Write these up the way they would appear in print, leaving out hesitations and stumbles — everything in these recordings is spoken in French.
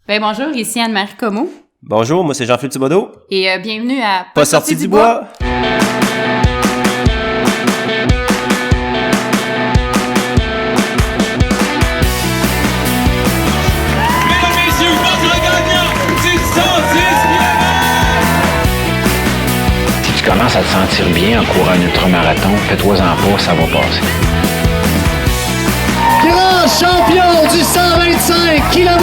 Ben bonjour, ici Anne-Marie Comeau. Bonjour, moi c'est Jean-Philippe Thibodeau. Et bienvenue à Pas sorti du bois. Si tu commences à te sentir bien en courant un ultramarathon, fais-toi-en pas, ça va passer. Grand champion du 125 km!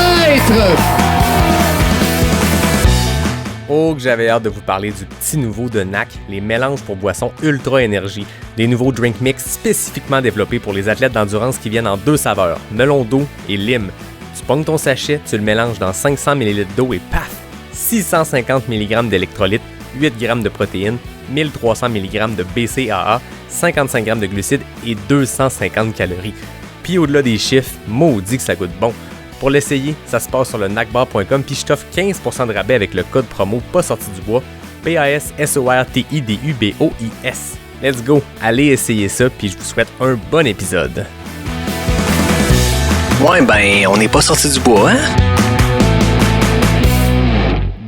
Oh, que j'avais hâte de vous parler du petit nouveau de NAC, les mélanges pour boissons Ultra Énergie, des nouveaux drink mix spécifiquement développés pour les athlètes d'endurance qui viennent en 2 saveurs, melon d'eau et lime. Tu pognes ton sachet, tu le mélanges dans 500 ml d'eau et paf! 650 mg d'électrolytes, 8 g de protéines, 1300 mg de BCAA, 55 g de glucides et 250 calories. Puis au-delà des chiffres, maudit que ça goûte bon. Pour l'essayer, ça se passe sur le nacbar.com puis je t'offre 15% de rabais avec le code promo pas sorti du bois, PASSORTIDUBOIS. Let's go, allez essayer ça puis je vous souhaite un bon épisode. Ouais, ben, on n'est pas sorti du bois, hein?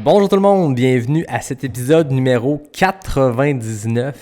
Bonjour tout le monde, bienvenue à cet épisode numéro 99.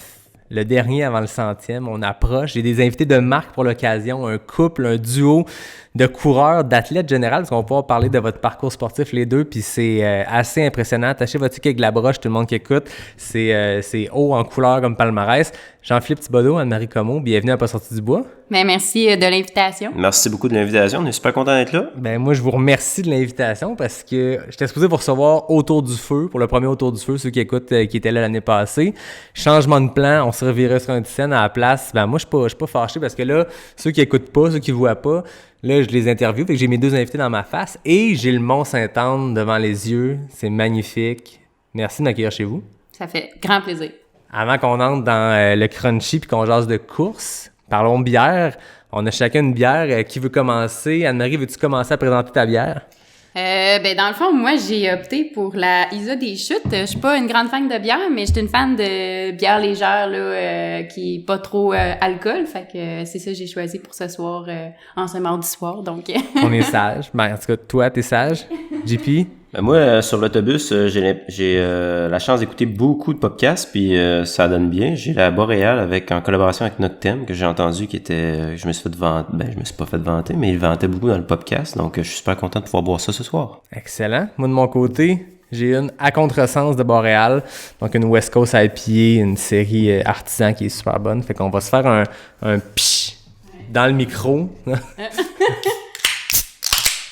Le dernier avant le 100e, on approche. J'ai des invités de marque pour l'occasion, un couple, un duo de coureurs, d'athlètes généraux, parce qu'on va pouvoir parler de votre parcours sportif les deux, puis c'est assez impressionnant. Attachez votre truc avec la broche, tout le monde qui écoute. C'est haut en couleur comme palmarès. Jean-Philippe Thibodeau, Anne-Marie Comeau, bienvenue à Pas sorti du bois. Ben merci de l'invitation. Merci beaucoup de l'invitation, on est super content d'être là. Ben moi, je vous remercie de l'invitation parce que j'étais supposé vous recevoir autour du feu, pour le premier autour du feu, ceux qui écoutent, qui étaient là l'année passée. Changement de plan, on se revirait sur une scène à la place. Ben moi, je suis pas fâché parce que là, ceux qui écoutent pas, ceux qui voient pas, là, je les interviewe, fait que j'ai mes 2 invités dans ma face et j'ai le Mont-Saint-Anne devant les yeux. C'est magnifique. Merci de m'accueillir chez vous. Ça fait grand plaisir. Avant qu'on entre dans le crunchy puis qu'on jase de course, parlons bière. On a chacun une bière. Qui veut commencer? Anne-Marie, veux-tu commencer à présenter ta bière? Ben dans le fond, moi, j'ai opté pour la Isa des Chutes. Je suis pas une grande fan de bière, mais je suis une fan de bière légère, là, qui est pas trop alcool. Fait que c'est ça que j'ai choisi pour ce soir, en ce mardi soir, donc. On est sage. Ben, en tout cas, toi, t'es sage. JP? Ben moi, sur l'autobus, j'ai la chance d'écouter beaucoup de podcasts, puis ça donne bien. J'ai la Boréal en collaboration avec Noctem, que j'ai entendu qui était... je me suis fait vanter, je me suis pas fait vanter, mais il vantait beaucoup dans le podcast, donc je suis super content de pouvoir boire ça ce soir. Excellent. Moi, de mon côté, j'ai une à contresens de Boréal, donc une West Coast IPA, une série artisan qui est super bonne. Fait qu'on va se faire un psh dans le micro.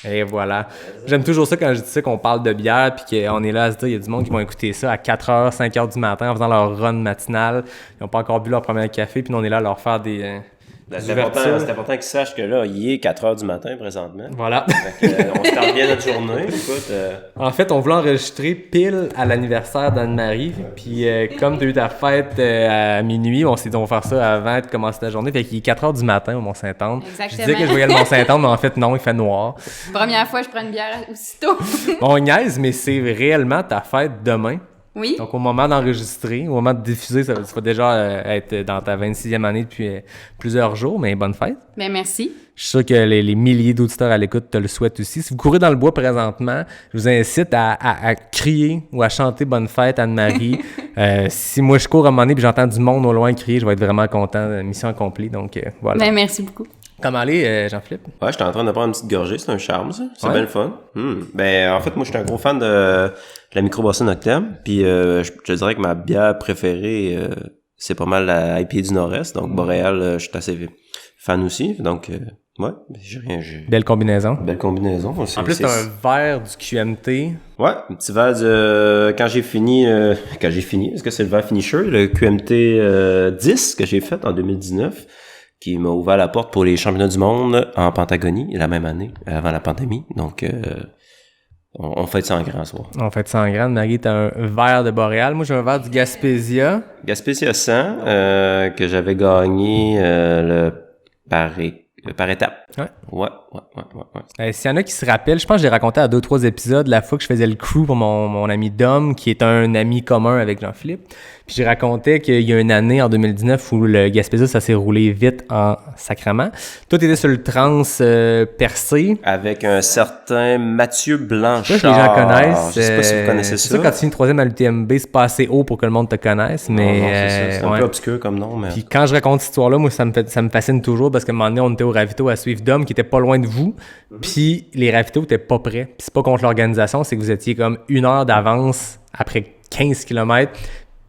Et voilà. J'aime toujours ça quand je dis ça, qu'on parle de bière puis qu'on est là à se dire, il y a du monde qui vont écouter ça à 4h, 5h du matin en faisant leur run matinale. Ils n'ont pas encore bu leur premier café puis nous on est là à leur faire des C'est important qu'ils sachent que là, il est 4h du matin présentement. Voilà. Fait que, on starte bien notre journée. Écoute, En fait, on voulait enregistrer pile à l'anniversaire d'Anne-Marie. Puis comme tu as eu ta fête à minuit, on s'est dit on va faire ça avant de commencer la journée. Fait qu'il est 4h du matin au Mont-Saint-Anne. Exactement. Je disais que je voyais le Mont-Saint-Anne, mais en fait non, il fait noir. Première fois que je prends une bière aussitôt. On niaise, mais c'est réellement ta fête demain. Oui. Donc, au moment d'enregistrer, au moment de diffuser, ça va déjà être dans ta 26e année depuis plusieurs jours, mais bonne fête. Ben merci. Je suis sûr que les milliers d'auditeurs à l'écoute te le souhaitent aussi. Si vous courez dans le bois présentement, je vous incite à crier ou à chanter bonne fête, Anne-Marie. Si moi je cours à un moment donné et j'entends du monde au loin crier, je vais être vraiment content. Mission accomplie. Donc, voilà. Ben merci beaucoup. Comment aller, Jean-Philippe? ouais, j'étais en train de prendre une petite gorgée, c'est un charme, ça. C'est bien le fun. Ben, en fait, moi, je suis un gros fan de la microbrasserie Noctem, puis je te dirais que ma bière préférée, c'est pas mal la IPA du Nord-Est, donc Boréal, je suis assez fan aussi, donc ouais, j'ai rien... Belle combinaison. Belle combinaison. En plus, t'as un verre du QMT. Ouais, un petit verre de... Quand j'ai fini, parce que c'est le verre finisher, le QMT 10 que j'ai fait en 2019, qui m'a ouvert la porte pour les championnats du monde en Pentagonie, la même année, avant la pandémie. Donc, on fait ça en grand soir. On fait ça en grand. Marie, t'as un verre de Boréal. Moi, j'ai un verre du Gaspésia. Gaspésia 100, que j'avais gagné le par étapes. Ouais. Ouais. S'il y en a qui se rappellent, je pense que j'ai raconté à 2-3 épisodes la fois que je faisais le crew pour mon ami Dom, qui est un ami commun avec Jean-Philippe. Puis j'ai raconté qu'il y a une année, en 2019, où le Gaspésia, ça s'est roulé vite en sacrement. Toi, t'étais sur le trans percé. Avec un certain Mathieu Blanchard. Je sais pas si les gens connaissent. Je sais pas si vous connaissez ça. C'est ça, quand tu finis 3e à l'UTMB, c'est pas assez haut pour que le monde te connaisse, mais... Non, c'est ça. C'est un ouais. peu obscur comme nom, mais... Puis quand je raconte cette histoire-là, moi, ça me fascine toujours parce qu'à un moment donné, on était au ravito à suivre Dom qui était pas loin de vous. Puis les ravitaux étaient pas prêts. Puis c'est pas contre l'organisation, c'est que vous étiez comme 1 heure d'avance après 15 km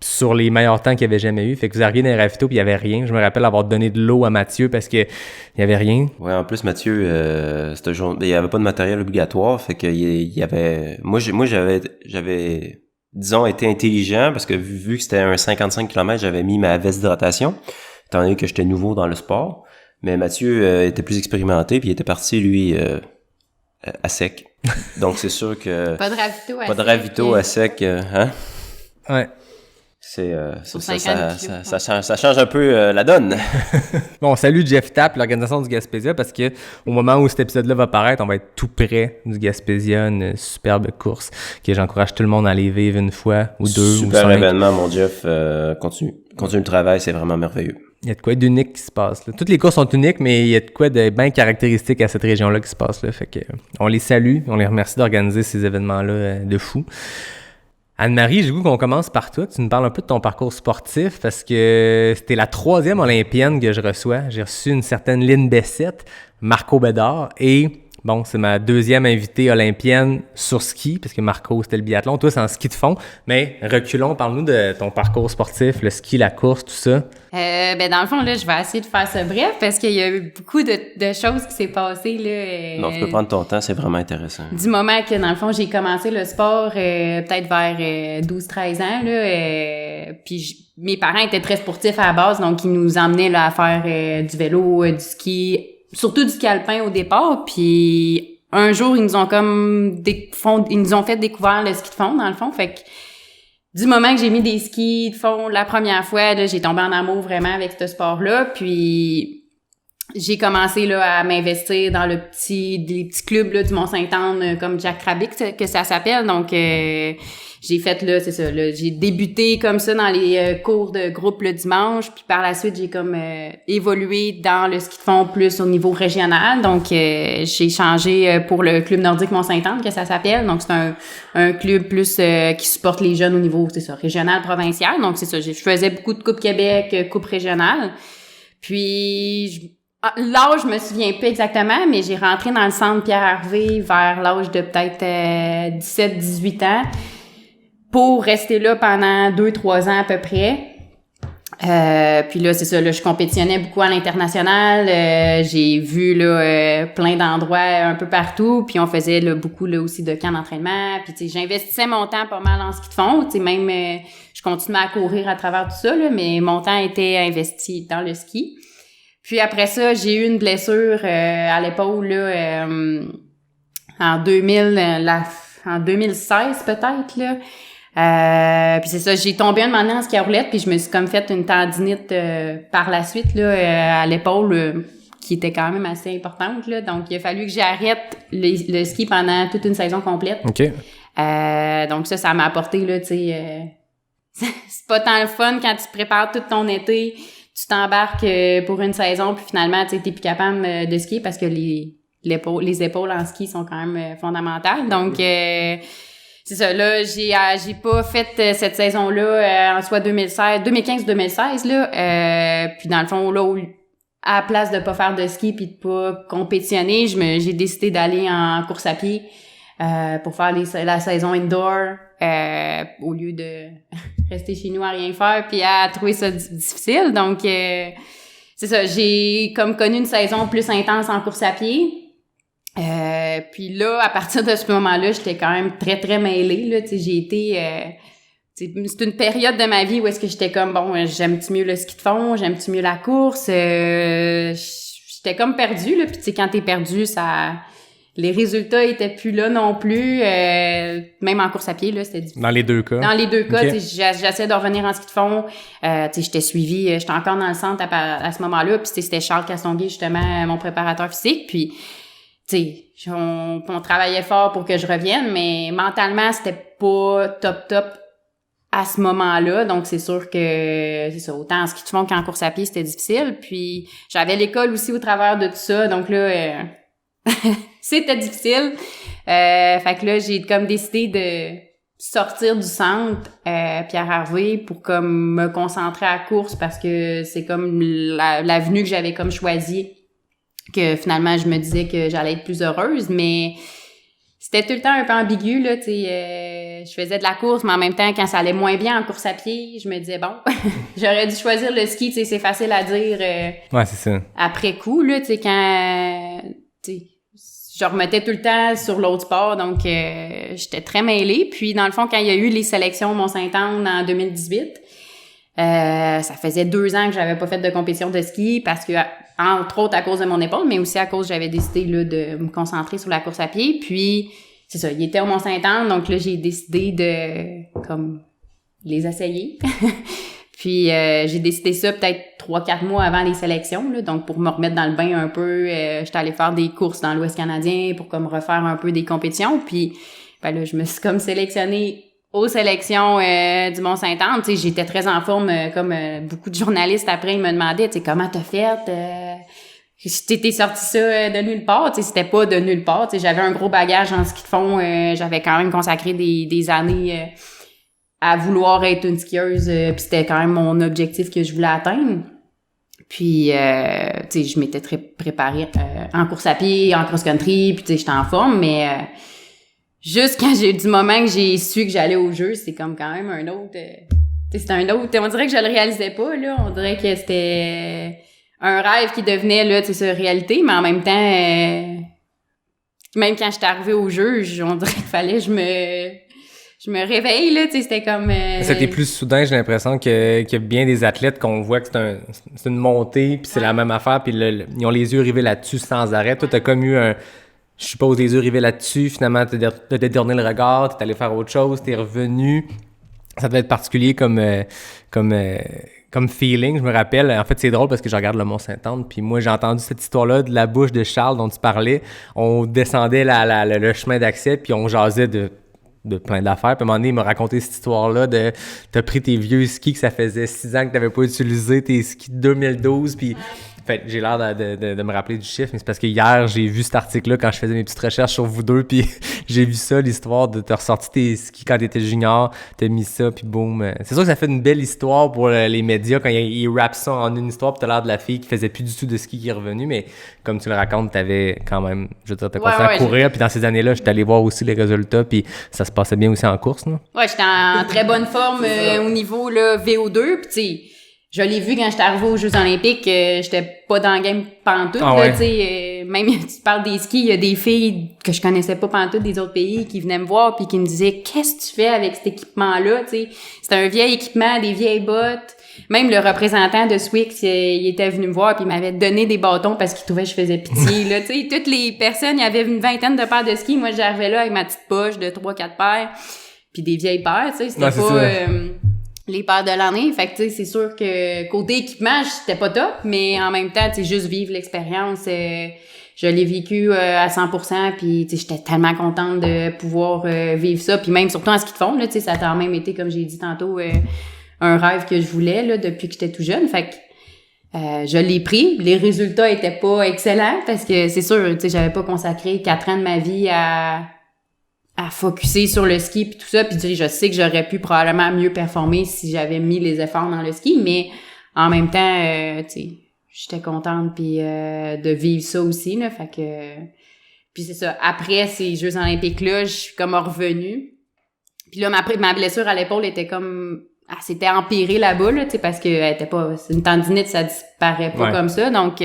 sur les meilleurs temps qu'il y avait jamais eu. Fait que vous arriviez dans les ravitaux puis il y avait rien. Je me rappelle avoir donné de l'eau à Mathieu parce que il y avait rien. Ouais, en plus, Mathieu, cette journée, il y avait pas de matériel obligatoire. Fait que il y avait... Moi, j'avais disons, été intelligent parce que vu que c'était un 55 km, j'avais mis ma veste d'hydratation, étant donné que j'étais nouveau dans le sport. Mais Mathieu était plus expérimenté, puis il était parti, lui, à sec. Donc, c'est sûr que... Pas de ravito à sec. Pas de ravito à sec, hein? Ouais. Ça change un peu la donne. Bon, salut Jeff Tapp, l'organisation du Gaspésia, parce que au moment où cet épisode-là va paraître, on va être tout près du Gaspésia, une superbe course que j'encourage tout le monde à aller vivre une fois ou deux Super ou 5. événement, mon Jeff. Continue le travail, c'est vraiment merveilleux. Il y a de quoi d'unique qui se passe, là. Toutes les courses sont uniques, mais il y a de quoi de bien caractéristique à cette région-là qui se passe, là. Fait que on les salue, on les remercie d'organiser ces événements-là de fou. Anne-Marie, j'ai goût qu'on commence par toi, que tu nous parles un peu de ton parcours sportif, parce que c'était la 3e olympienne que je reçois. J'ai reçu une certaine Lynn Bessette, Marco Bédard, et bon, c'est ma 2e invitée olympienne sur ski, parce que Marco, c'était le biathlon. Toi, c'est en ski de fond. Mais reculons, parle-nous de ton parcours sportif, le ski, la course, tout ça. Dans le fond, là, je vais essayer de faire ça bref parce qu'il y a eu beaucoup de choses qui s'est passées, là. Non, tu peux prendre ton temps, c'est vraiment intéressant. Du moment que, dans le fond, j'ai commencé le sport, peut-être vers 12-13 ans, là, puis mes parents étaient très sportifs à la base, donc ils nous emmenaient, là, à faire du vélo, du ski, surtout du ski alpin au départ, puis un jour, ils nous ont ils nous ont fait découvrir le ski de fond, dans le fond, fait que du moment que j'ai mis des skis de fond la première fois, là, j'ai tombé en amour vraiment avec ce sport-là, puis j'ai commencé là à m'investir dans les petits clubs là du Mont-Sainte-Anne comme Jack Rabbit que ça s'appelle. Donc j'ai fait là, c'est ça, là, j'ai débuté comme ça dans les cours de groupe le dimanche, puis par la suite j'ai comme évolué dans le ski de fond plus au niveau régional. Donc j'ai changé pour le club nordique Mont-Sainte-Anne que ça s'appelle. Donc c'est un club plus qui supporte les jeunes au niveau, c'est ça, régional, provincial. Donc c'est ça, je faisais beaucoup de Coupe Québec, Coupe régionale. Puis l'âge, je me souviens pas exactement, mais j'ai rentré dans le centre Pierre-Hervé vers l'âge de peut-être 17-18 ans pour rester là pendant 2-3 ans à peu près. Puis là, c'est ça, là, je compétitionnais beaucoup à l'international. J'ai vu là plein d'endroits un peu partout. Puis on faisait là, beaucoup là aussi de camps d'entraînement. Puis tu sais, j'investissais mon temps pas mal en ski de fond. Tu sais, même je continuais à courir à travers tout ça, là, mais mon temps était investi dans le ski. Puis après ça, j'ai eu une blessure à l'épaule là, en 2016 peut-être là. Puis c'est ça, j'ai tombé un moment donné en ski à roulette, puis je me suis comme fait une tendinite par la suite là à l'épaule qui était quand même assez importante là. Donc il a fallu que j'arrête le ski pendant toute une saison complète. OK. Donc ça m'a apporté là, tu sais c'est pas tant le fun quand tu prépares tout ton été. Tu t'embarques pour une saison, puis finalement, tu sais, t'es plus capable de skier parce que les épaules en ski sont quand même fondamentales. Donc, c'est ça, là, j'ai pas fait cette saison-là en soit 2015-2016, là. Puis dans le fond, là, à la place de pas faire de ski puis de pas compétitionner, j'ai décidé d'aller en course à pied pour faire la saison indoor au lieu de rester chez nous à rien faire puis à trouver ça difficile. Donc c'est ça, j'ai comme connu une saison plus intense en course à pied. Puis là, à partir de ce moment-là, j'étais quand même très très mêlée là, tu sais, j'ai été c'est une période de ma vie où est-ce que j'étais comme bon, j'aime-tu mieux le ski de fond, j'aime-tu mieux la course, j'étais comme perdue là, puis tu sais quand t'es perdu, ça les résultats étaient plus là non plus. Même en course à pied, là, c'était difficile. Dans les deux cas? Dans les deux cas, Okay. j'essaie de revenir en ski de fond. J'étais suivie, j'étais encore dans le centre à ce moment-là. Puis c'était Charles Castonguay, justement, mon préparateur physique. Puis, on travaillait fort pour que je revienne, mais mentalement, c'était pas top à ce moment-là. Donc, c'est sûr que, c'est ça, autant en ski de fond qu'en course à pied, c'était difficile. Puis, j'avais l'école aussi au travers de tout ça. Donc là, c'était difficile. Fait que là, j'ai comme décidé de sortir du centre Pierre Harvey pour comme me concentrer à la course parce que c'est comme l'avenue que j'avais comme choisie que finalement je me disais que j'allais être plus heureuse, mais c'était tout le temps un peu ambigu là, tu sais, je faisais de la course, mais en même temps quand ça allait moins bien en course à pied, je me disais bon, j'aurais dû choisir le ski, tu sais, c'est facile à dire Ouais, c'est ça. après coup là, tu sais, quand tu sais, je remettais tout le temps sur l'autre sport, donc j'étais très mêlée. Puis dans le fond, quand il y a eu les sélections Mont-Sainte-Anne en 2018, ça faisait 2 ans que j'avais pas fait de compétition de ski parce que, entre autres à cause de mon épaule, mais aussi à cause j'avais décidé là, de me concentrer sur la course à pied. Puis c'est ça, il était au Mont-Sainte-Anne, donc là j'ai décidé de comme les essayer. Puis j'ai décidé ça peut-être 3-4 mois avant les sélections, là, donc pour me remettre dans le bain un peu, j'étais allée faire des courses dans l'Ouest canadien pour comme refaire un peu des compétitions. Puis ben là, je me suis comme sélectionnée aux sélections du Mont-Sainte-Anne. Tu sais, j'étais très en forme, comme beaucoup de journalistes après, ils me demandaient, tu sais, comment t'as fait? T'es sorti ça de nulle part, tu sais, c'était pas de nulle part. Tu sais, j'avais un gros bagage en ski de fond, j'avais quand même consacré des années à vouloir être une skieuse, puis c'était quand même mon objectif que je voulais atteindre. Puis, tu sais, je m'étais très préparée en course à pied, en cross-country, puis tu sais, j'étais en forme, mais juste quand j'ai eu du moment que j'ai su que j'allais au jeu, c'est comme quand même un autre... tu sais, c'était un autre... On dirait que je le réalisais pas, là. On dirait que c'était un rêve qui devenait, là, tu sais, réalité, mais en même temps, même quand j'étais arrivée au jeu, on dirait qu'il fallait que je me réveille, là, tu sais, c'était comme... C'était plus soudain, j'ai l'impression qu'il y a bien des athlètes qu'on voit que c'est une montée, puis c'est la même affaire, puis ils ont les yeux rivés là-dessus sans arrêt. Toi, t'as comme eu je suppose, les yeux rivés là-dessus, finalement, t'as détourné le regard, t'es allé faire autre chose, t'es revenu. Ça devait être particulier comme feeling, je me rappelle. En fait, c'est drôle parce que je regarde le Mont-Sainte-Anne, puis moi, j'ai entendu cette histoire-là de la bouche de Charles dont tu parlais. On descendait le chemin d'accès, puis on jasait de plein d'affaires. Puis à un moment donné, il m'a raconté cette histoire-là de t'as pris tes vieux skis que ça faisait 6 ans que t'avais pas utilisé, tes skis de 2012, puis... Fait, j'ai l'air de me rappeler du chiffre, mais c'est parce que hier, j'ai vu cet article-là quand je faisais mes petites recherches sur vous deux, puis j'ai vu ça, l'histoire de t'as ressorti tes skis quand t'étais junior, t'as mis ça, puis boum. C'est sûr que ça fait une belle histoire pour les médias quand ils rappent ça en une histoire, puis t'as l'air de la fille qui faisait plus du tout de ski qui est revenue, mais comme tu le racontes, t'avais quand même, je veux dire, t'as continué à courir, puis dans ces années-là, j'étais allé voir aussi les résultats, puis ça se passait bien aussi en course, non? Ouais, j'étais en très bonne forme au niveau là, VO2, puis tu sais, je l'ai vu quand j'étais arrivée aux Jeux olympiques, j'étais pas dans le game pantoute, là, tu sais, même tu parles des skis, il y a des filles que je connaissais pas pantoute des autres pays qui venaient me voir puis qui me disaient « Qu'est-ce que tu fais avec cet équipement-là? » Tu sais, c'était un vieil équipement, des vieilles bottes. Même le représentant de Swix, il était venu me voir puis il m'avait donné des bâtons parce qu'il trouvait que je faisais pitié, là, tu sais. Toutes les personnes, il y avait une vingtaine de paires de skis. Moi, j'arrivais là avec ma petite poche de 3-4 paires puis des vieilles paires, tu sais. C'était pas... les paires de l'année. Fait que, tu sais, c'est sûr que côté équipement, j'étais pas top, mais en même temps, tu sais, juste vivre l'expérience, je l'ai vécu à 100%, puis tu sais, j'étais tellement contente de pouvoir vivre ça, puis même surtout en ski de fond, là, tu sais, ça a quand même été, comme j'ai dit tantôt, un rêve que je voulais, là, depuis que j'étais tout jeune. Fait que je l'ai pris. Les résultats étaient pas excellents, parce que c'est sûr, tu sais, j'avais pas consacré 4 ans de ma vie à focusser sur le ski puis tout ça, puis je sais que j'aurais pu probablement mieux performer si j'avais mis les efforts dans le ski, mais en même temps, tu sais, j'étais contente puis de vivre ça aussi, là, fait que... Puis c'est ça, après ces Jeux olympiques-là, je suis comme revenue. Puis là, ma blessure à l'épaule était comme... Elle s'était empirée là-bas, là, tu sais, parce que elle était pas... C'est une tendinite, ça disparaît pas comme ça, donc...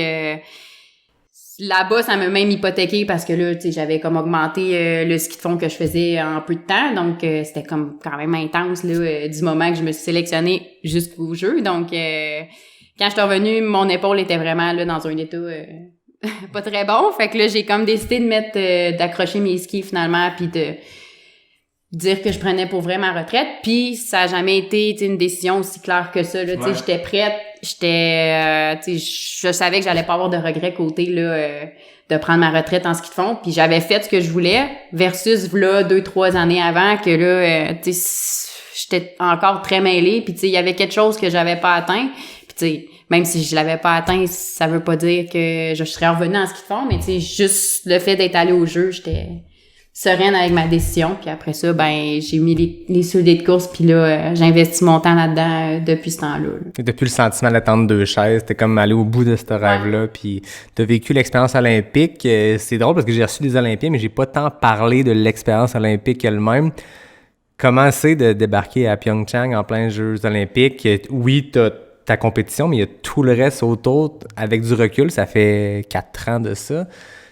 Là-bas, ça m'a même hypothéqué parce que là, tu sais, j'avais comme augmenté le ski de fond que je faisais en peu de temps. Donc, c'était comme quand même intense, là, du moment que je me suis sélectionnée jusqu'au jeu. Donc, quand je suis revenue, mon épaule était vraiment là dans un état pas très bon. Fait que là, j'ai comme décidé d'accrocher mes skis finalement, puis de dire que je prenais pour vrai ma retraite. Puis ça a jamais été une décision aussi claire que ça. Là, ouais. J'étais prête, je savais que j'allais pas avoir de regrets côté là, de prendre ma retraite en ski de fond. Puis j'avais fait ce que je voulais versus là 2-3 années avant que là, j'étais encore très mêlée. Puis il y avait quelque chose que j'avais pas atteint. Puis même si je l'avais pas atteint, ça veut pas dire que je serais revenue en ski de fond. Mais juste le fait d'être allée au jeu, j'étais sereine avec ma décision, puis après ça, j'ai mis les souliers de course, puis là, j'ai investi mon temps là-dedans depuis ce temps-là. Et depuis le sentiment d'attendre deux chaises, t'es comme allé au bout de ce rêve-là, puis t'as vécu l'expérience olympique. C'est drôle parce que j'ai reçu des Olympiens, mais j'ai pas tant parlé de l'expérience olympique elle-même. Comment c'est de débarquer à Pyeongchang en plein Jeux olympiques? Oui, t'as ta compétition, mais il y a tout le reste autour. Avec du recul, ça fait 4 ans de ça.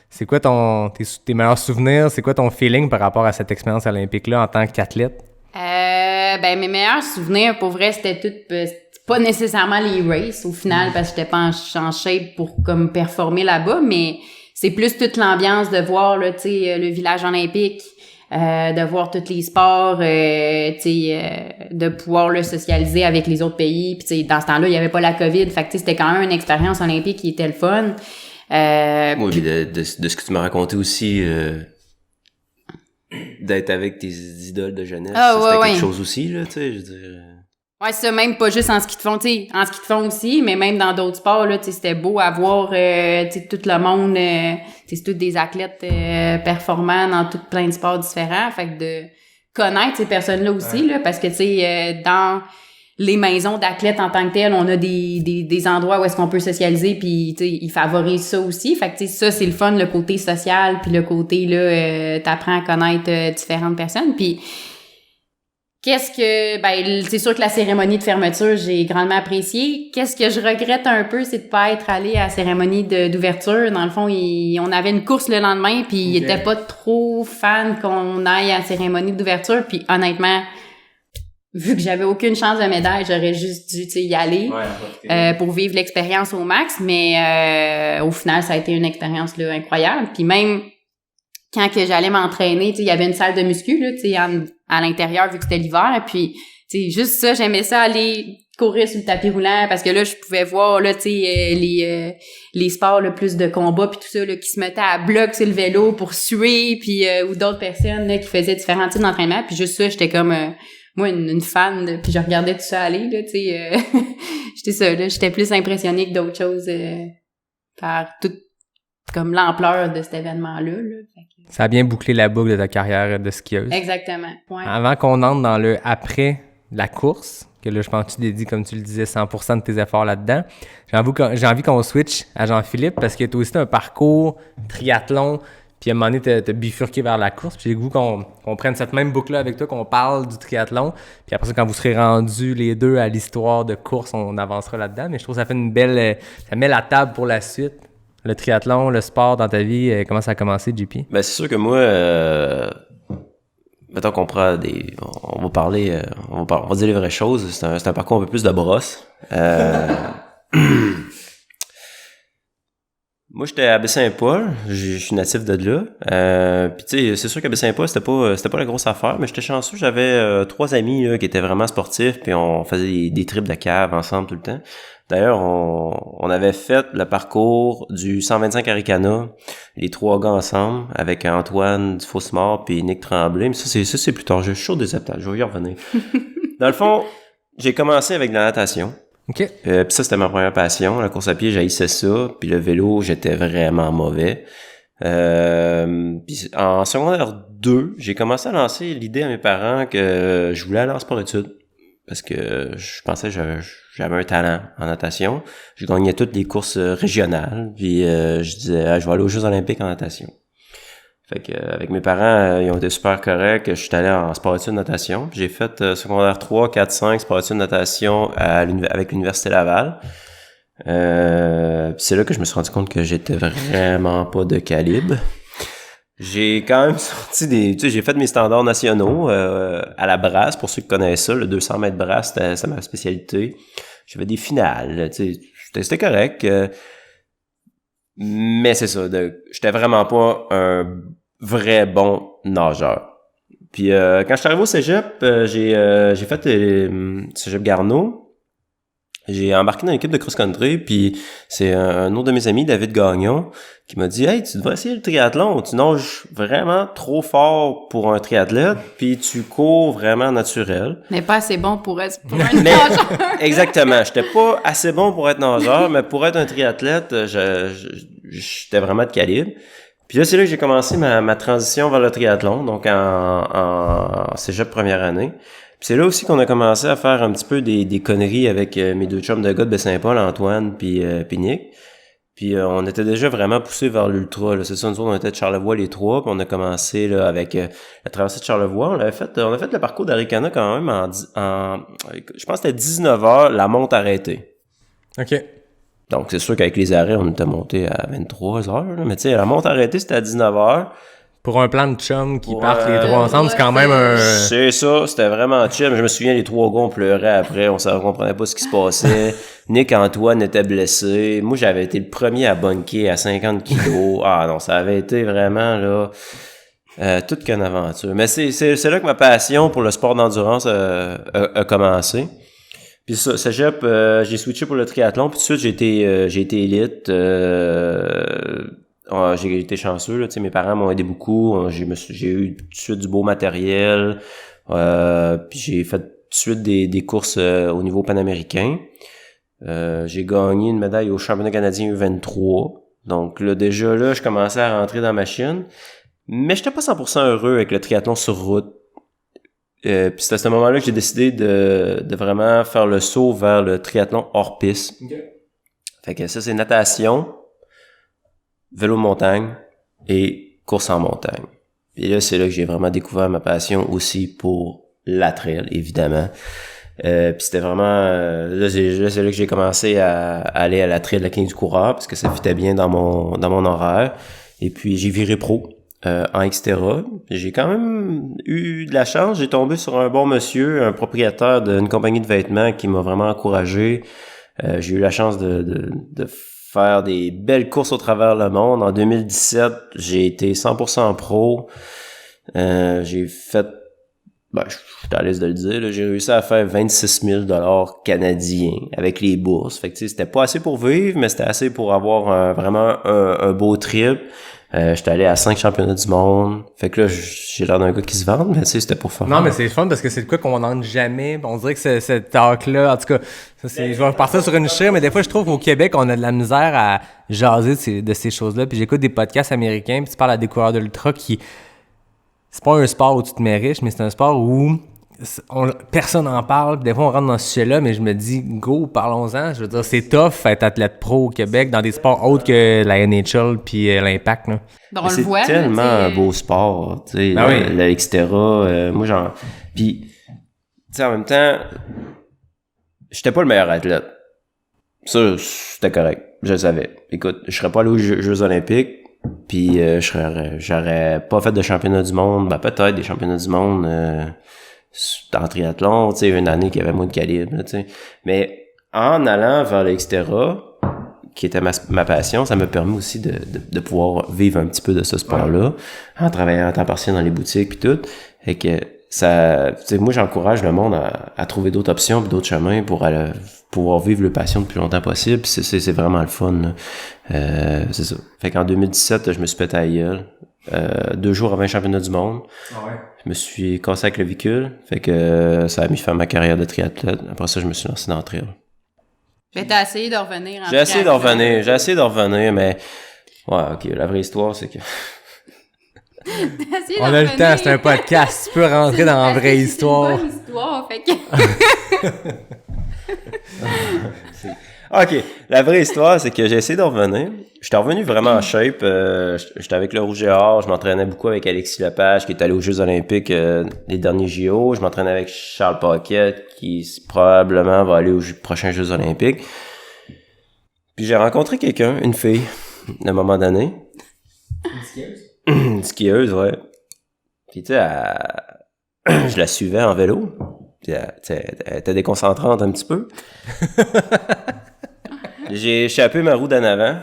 C'est quoi tes meilleurs souvenirs? C'est quoi ton feeling par rapport à cette expérience olympique-là en tant qu'athlète? Mes meilleurs souvenirs, pour vrai, c'était pas nécessairement les races au final, parce que j'étais pas en shape pour comme performer là-bas, mais c'est plus toute l'ambiance de voir là, le village olympique, de voir tous les sports, de pouvoir là, socialiser avec les autres pays. Puis dans ce temps-là, il y avait pas la COVID, fait que c'était quand même une expérience olympique qui était le fun. Oui, de ce que tu m'as raconté aussi, d'être avec tes idoles de jeunesse, c'était quelque chose aussi, là, tu sais, je veux dire. Ouais, c'est ça, même pas juste en ski de fond, tu sais, en ski de fond aussi, mais même dans d'autres sports, là, tu sais, c'était beau à voir, tu sais, tout le monde, c'est tous des athlètes performants dans tout plein de sports différents, fait que de connaître ces personnes-là aussi, là, parce que, tu sais, dans les maisons d'athlètes en tant que telles, on a des endroits où est-ce qu'on peut socialiser, puis tu sais, ils favorisent ça aussi. Fait que tu sais, ça c'est le fun, le côté social, puis le côté là, t'apprends à connaître différentes personnes. Puis c'est sûr que la cérémonie de fermeture, j'ai grandement apprécié. Qu'est-ce que je regrette un peu, c'est de pas être allé à la cérémonie d'ouverture. Dans le fond, on avait une course le lendemain, puis ils étaient pas trop fans qu'on aille à la cérémonie d'ouverture. Puis honnêtement, vu que j'avais aucune chance de médaille, j'aurais juste dû y aller pour vivre l'expérience au max. Mais au final, ça a été une expérience là, incroyable. Puis même quand que j'allais m'entraîner, il y avait une salle de muscu là, à l'intérieur vu que c'était l'hiver. Puis juste ça, j'aimais ça aller courir sur le tapis roulant parce que là, je pouvais voir là, les sports là, plus de combat puis tout ça là, qui se mettaient à bloc sur le vélo pour suer, puis ou d'autres personnes là, qui faisaient différents types d'entraînement. Puis juste ça, j'étais comme moi une fan puis je regardais tout ça aller là, j'étais ça là, j'étais plus impressionnée que d'autres choses par toute comme l'ampleur de cet événement là. Ça a bien bouclé la boucle de ta carrière de skieuse. Exactement. Ouais. Avant qu'on entre dans le après la course, que là je pense que tu dédies comme tu le disais 100% de tes efforts là-dedans, j'ai envie qu'on switch à Jean-Philippe parce que tu as aussi un parcours triathlon. Puis à un moment donné, t'as bifurqué vers la course. Puis j'ai le goût qu'on prenne cette même boucle-là avec toi, qu'on parle du triathlon. Puis après ça, quand vous serez rendus les deux à l'histoire de course, on avancera là-dedans. Mais je trouve que ça fait une belle... ça met la table pour la suite. Le triathlon, le sport dans ta vie, comment ça a commencé, JP? Ben c'est sûr que moi... mettons qu'on prend on va parler... on va dire les vraies choses. C'est un parcours un peu plus de brosse. Moi, j'étais à Baie-Saint-Paul, je suis natif de là. Puis tu sais, c'est sûr qu'à Baie-Saint-Paul, c'était pas la grosse affaire, mais j'étais chanceux, j'avais 3 amis là, qui étaient vraiment sportifs, puis on faisait des trips de cave ensemble tout le temps. D'ailleurs, on avait fait le parcours du 125 Arikana, les 3 gars ensemble, avec Antoine Dufaussemort puis Nick Tremblay. Mais ça c'est plus tard, je suis chaud des étapes, je vais y revenir. Dans le fond, j'ai commencé avec la natation. OK. Puis ça, c'était ma première passion. La course à pied, j'haïssais ça. Puis le vélo, j'étais vraiment mauvais. Puis en secondaire 2, j'ai commencé à lancer l'idée à mes parents que je voulais aller en sport-études. Parce que je pensais que j'avais un talent en natation. Je gagnais toutes les courses régionales. Puis je disais, je vais aller aux Jeux olympiques en natation. Fait que avec mes parents, ils ont été super corrects. Je suis allé en sport-études natation. J'ai fait secondaire 3, 4, 5 sport-études natation avec l'Université Laval. Puis c'est là que je me suis rendu compte que j'étais vraiment pas de calibre. J'ai quand même sorti tu sais, j'ai fait mes standards nationaux à la brasse, pour ceux qui connaissent ça, le 200 mètres brasse, c'était ma spécialité. J'avais des finales, tu sais, c'était correct. Mais c'est ça, j'étais vraiment pas un vrai bon nageur. Puis quand je suis arrivé au cégep, j'ai fait cégep Garneau. J'ai embarqué dans l'équipe de cross-country, puis c'est un autre de mes amis, David Gagnon, qui m'a dit « Hey, tu devrais essayer le triathlon, tu nages vraiment trop fort pour un triathlète, puis tu cours vraiment naturel. » Mais pas assez bon pour être un nageur. Exactement, j'étais pas assez bon pour être nageur, mais pour être un triathlète, j'étais vraiment de calibre. Puis là, c'est là que j'ai commencé ma transition vers le triathlon, donc en cégep première année. Puis c'est là aussi qu'on a commencé à faire un petit peu des conneries avec mes deux chums de gars de Baie-Saint-Paul, Antoine puis Nick. Puis on était déjà vraiment poussés vers l'ultra. Là. C'est ça, nous autres, on était de Charlevoix les trois, puis on a commencé là avec la traversée de Charlevoix. On a fait le parcours d'Aricana quand même je pense que c'était 19 heures, la monte arrêtée. OK. Donc c'est sûr qu'avec les arrêts, on était monté à 23 heures. Là. Mais tu sais, la monte arrêtée, c'était à 19 heures. Pour un plan de chum qui partent les trois ensemble, c'est quand même un... C'est ça, c'était vraiment chill. Je me souviens, les trois gars, on pleurait après, on comprenait pas ce qui se passait. Nick Antoine était blessé. Moi, j'avais été le premier à bunker à 50 kilos. Ah non, ça avait été vraiment, là, toute qu'une aventure. Mais c'est là que ma passion pour le sport d'endurance a commencé. Puis ça, cégep, j'ai switché pour le triathlon, puis tout de suite, j'ai été élite. J'ai été chanceux, là, tu sais, mes parents m'ont aidé beaucoup, j'ai eu tout de suite du beau matériel, puis j'ai fait tout de suite des courses au niveau panaméricain. J'ai gagné une médaille au championnat canadien U23, donc là, déjà là, je commençais à rentrer dans ma machine, mais j'étais pas 100% heureux avec le triathlon sur route. Puis c'est à ce moment-là que j'ai décidé de vraiment faire le saut vers le triathlon hors piste. Okay. Fait que ça, c'est natation, vélo montagne et course en montagne. Et là, c'est là que j'ai vraiment découvert ma passion aussi pour la trail, évidemment. Puis c'était vraiment... là, c'est là que j'ai commencé à aller à la trail de la Clinique du coureur, parce que ça fitait bien dans mon horaire. Et puis, j'ai viré pro en Xterra. J'ai quand même eu de la chance. J'ai tombé sur un bon monsieur, un propriétaire d'une compagnie de vêtements qui m'a vraiment encouragé. J'ai eu la chance de faire des belles courses au travers le monde. En 2017, j'ai été 100% pro. J'ai fait, je suis à l'aise de le dire, là, j'ai réussi à faire 26 000 $ canadiens avec les bourses. Fait que tu sais, c'était pas assez pour vivre, mais c'était assez pour avoir vraiment un beau trip. J'étais allé à 5 championnats du monde. Fait que là, j'ai l'air d'un gars qui se vante, mais tu sais, c'était pour faire. Non, mais c'est fun parce que c'est de quoi qu'on n'entend jamais. On dirait que cette talk-là, en tout cas, ça, je vais partir sur une chire, mais des fois, je trouve qu'au Québec, on a de la misère à jaser de ces choses-là. Puis j'écoute des podcasts américains, puis tu parles à des coureurs de l'ultra qui... C'est pas un sport où tu te mets riche, mais c'est un sport où personne n'en parle. Des fois, on rentre dans ce sujet-là, mais je me dis, go, parlons-en. Je veux dire, c'est tough être athlète pro au Québec dans des sports autres que la NHL puis l'Impact. Là. Bon, on le voit. C'est tellement un beau sport, tu sais, ben oui. etc. Moi, genre... Puis, tu sais, en même temps, j'étais pas le meilleur athlète. Ça, c'était correct. Je le savais. Écoute, je serais pas allé aux Jeux olympiques, puis j'aurais pas fait de championnat du monde. Peut-être des championnats du monde... en triathlon, tu sais, une année qui avait moins de calibre, tu sais. Mais en allant vers l'Xterra, qui était ma passion, ça m'a permis aussi de pouvoir vivre un petit peu de ce sport-là, en travaillant en temps partiel dans les boutiques puis tout. Et que ça, tu sais, moi, j'encourage le monde à trouver d'autres options puis d'autres chemins pour pouvoir vivre le passion le plus longtemps possible. Puis c'est vraiment le fun, c'est ça. Fait qu'en 2017, je me suis pété à la gueule. 2 jours avant le championnat du monde. Ah ouais. Je me suis cassé la clavicule. Fait que ça a mis fin à ma carrière de triathlète. Après ça, je me suis lancé dans le trail. Mais t'as essayé de revenir en J'ai essayé de revenir, mais... Ouais, ok, la vraie histoire, c'est que... On a le temps, c'est un podcast. Tu peux rentrer dans la vraie histoire. C'est une bonne histoire, fait que... OK, la vraie histoire, c'est que j'ai essayé de revenir. J'étais revenu vraiment en shape. J'étais avec le Rouge et Or. Je m'entraînais beaucoup avec Alexis Lepage, qui est allé aux Jeux olympiques les derniers JO. Je m'entraînais avec Charles Paquette, qui probablement va aller aux prochains Jeux olympiques. Puis j'ai rencontré quelqu'un, une fille, à un moment donné. Une skieuse? Une skieuse, ouais. Puis tu sais, je la suivais en vélo. Puis elle était déconcentrante un petit peu. J'ai échappé ma roue d'en avant,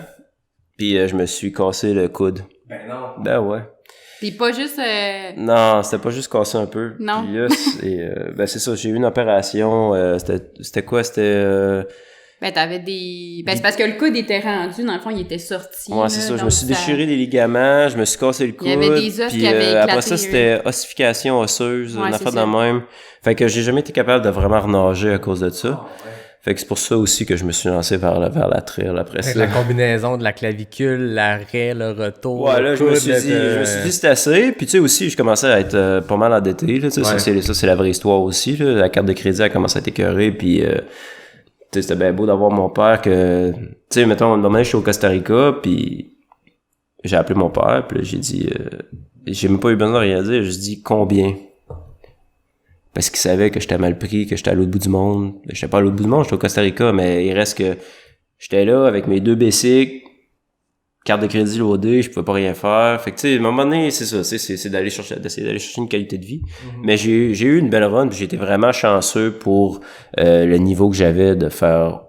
Puis je me suis cassé le coude. Ben non. Ben ouais. Puis pas juste... Non, c'était pas juste cassé un peu. Non. Puis là, c'est ça, j'ai eu une opération. C'était quoi? C'était... Ben, t'avais des... Ben, c'est parce que le coude était rendu, dans le fond, il était sorti. Ouais, c'est ça. Je me suis déchiré les ligaments, je me suis cassé le coude. Il y avait des os puis, qui avaient éclaté. après ça, c'était ossification osseuse, Ouais, une c'est affaire de ça. même. Fait que j'ai jamais été capable de vraiment renager à cause de ça. Fait que c'est pour ça aussi que je me suis lancé vers la trail après Avec ça. la combinaison de la clavicule, l'arrêt, le retour. Ouais, là, le je me coude, suis dit, c'est assez. Puis, tu sais, aussi, je commençais à être pas mal endetté, là, tu sais. Ouais. Ça, c'est la vraie histoire aussi, là. La carte de crédit a commencé à être écœurée, puis, tu sais, c'était bien beau d'avoir mon père que, tu sais, mettons, normalement, je suis au Costa Rica, puis j'ai appelé mon père, puis là, j'ai dit, j'ai même pas eu besoin de rien dire, j'ai dit combien. Parce qu'il savait que j'étais mal pris, que j'étais à l'autre bout du monde. J'étais pas à l'autre bout du monde, j'étais au Costa Rica, mais il reste que j'étais là avec mes 2 bicycles, carte de crédit loadée, je pouvais pas rien faire. Fait que, tu sais, à un moment donné, c'est ça, c'est d'essayer d'aller chercher une qualité de vie. Mais j'ai eu une belle run, puis j'ai été vraiment chanceux pour le niveau que j'avais de faire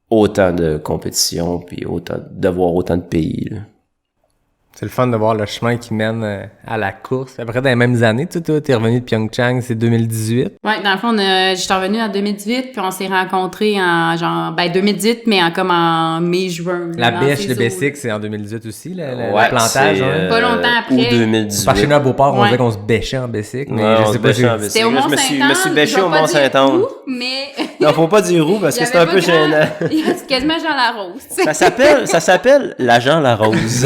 autant de compétitions, puis de voir autant de pays, là. C'est le fun de voir le chemin qui mène à la course. Après, dans les mêmes années, tu sais, toi, t'es revenu de Pyeongchang, c'est 2018. Ouais, dans le fond, j'étais revenue en 2018, puis on s'est rencontrés en, genre, 2018, mais comme en mai-juin. La dans bêche, ces le eaux. Bessic, c'est en 2018 aussi, le Ouais, plantage. c'est, Hein. Pas longtemps après. Ou 2018. Par chez nous à Beauport, on Ouais. disait qu'on se bêchait en Bessic, mais Ouais, je on sais se pas bêchait en si... Bessic. C'était au Là, je me suis Mont-Saint-Anne. bêché je au vais pas dire Mont-Saint-Anne. où, mais... Non, faut pas dire où, parce que il y c'est un avait peu pas grand- gênant. C'est quasiment Jean Larose, tu sais. Ça s'appelle l'agent Larose.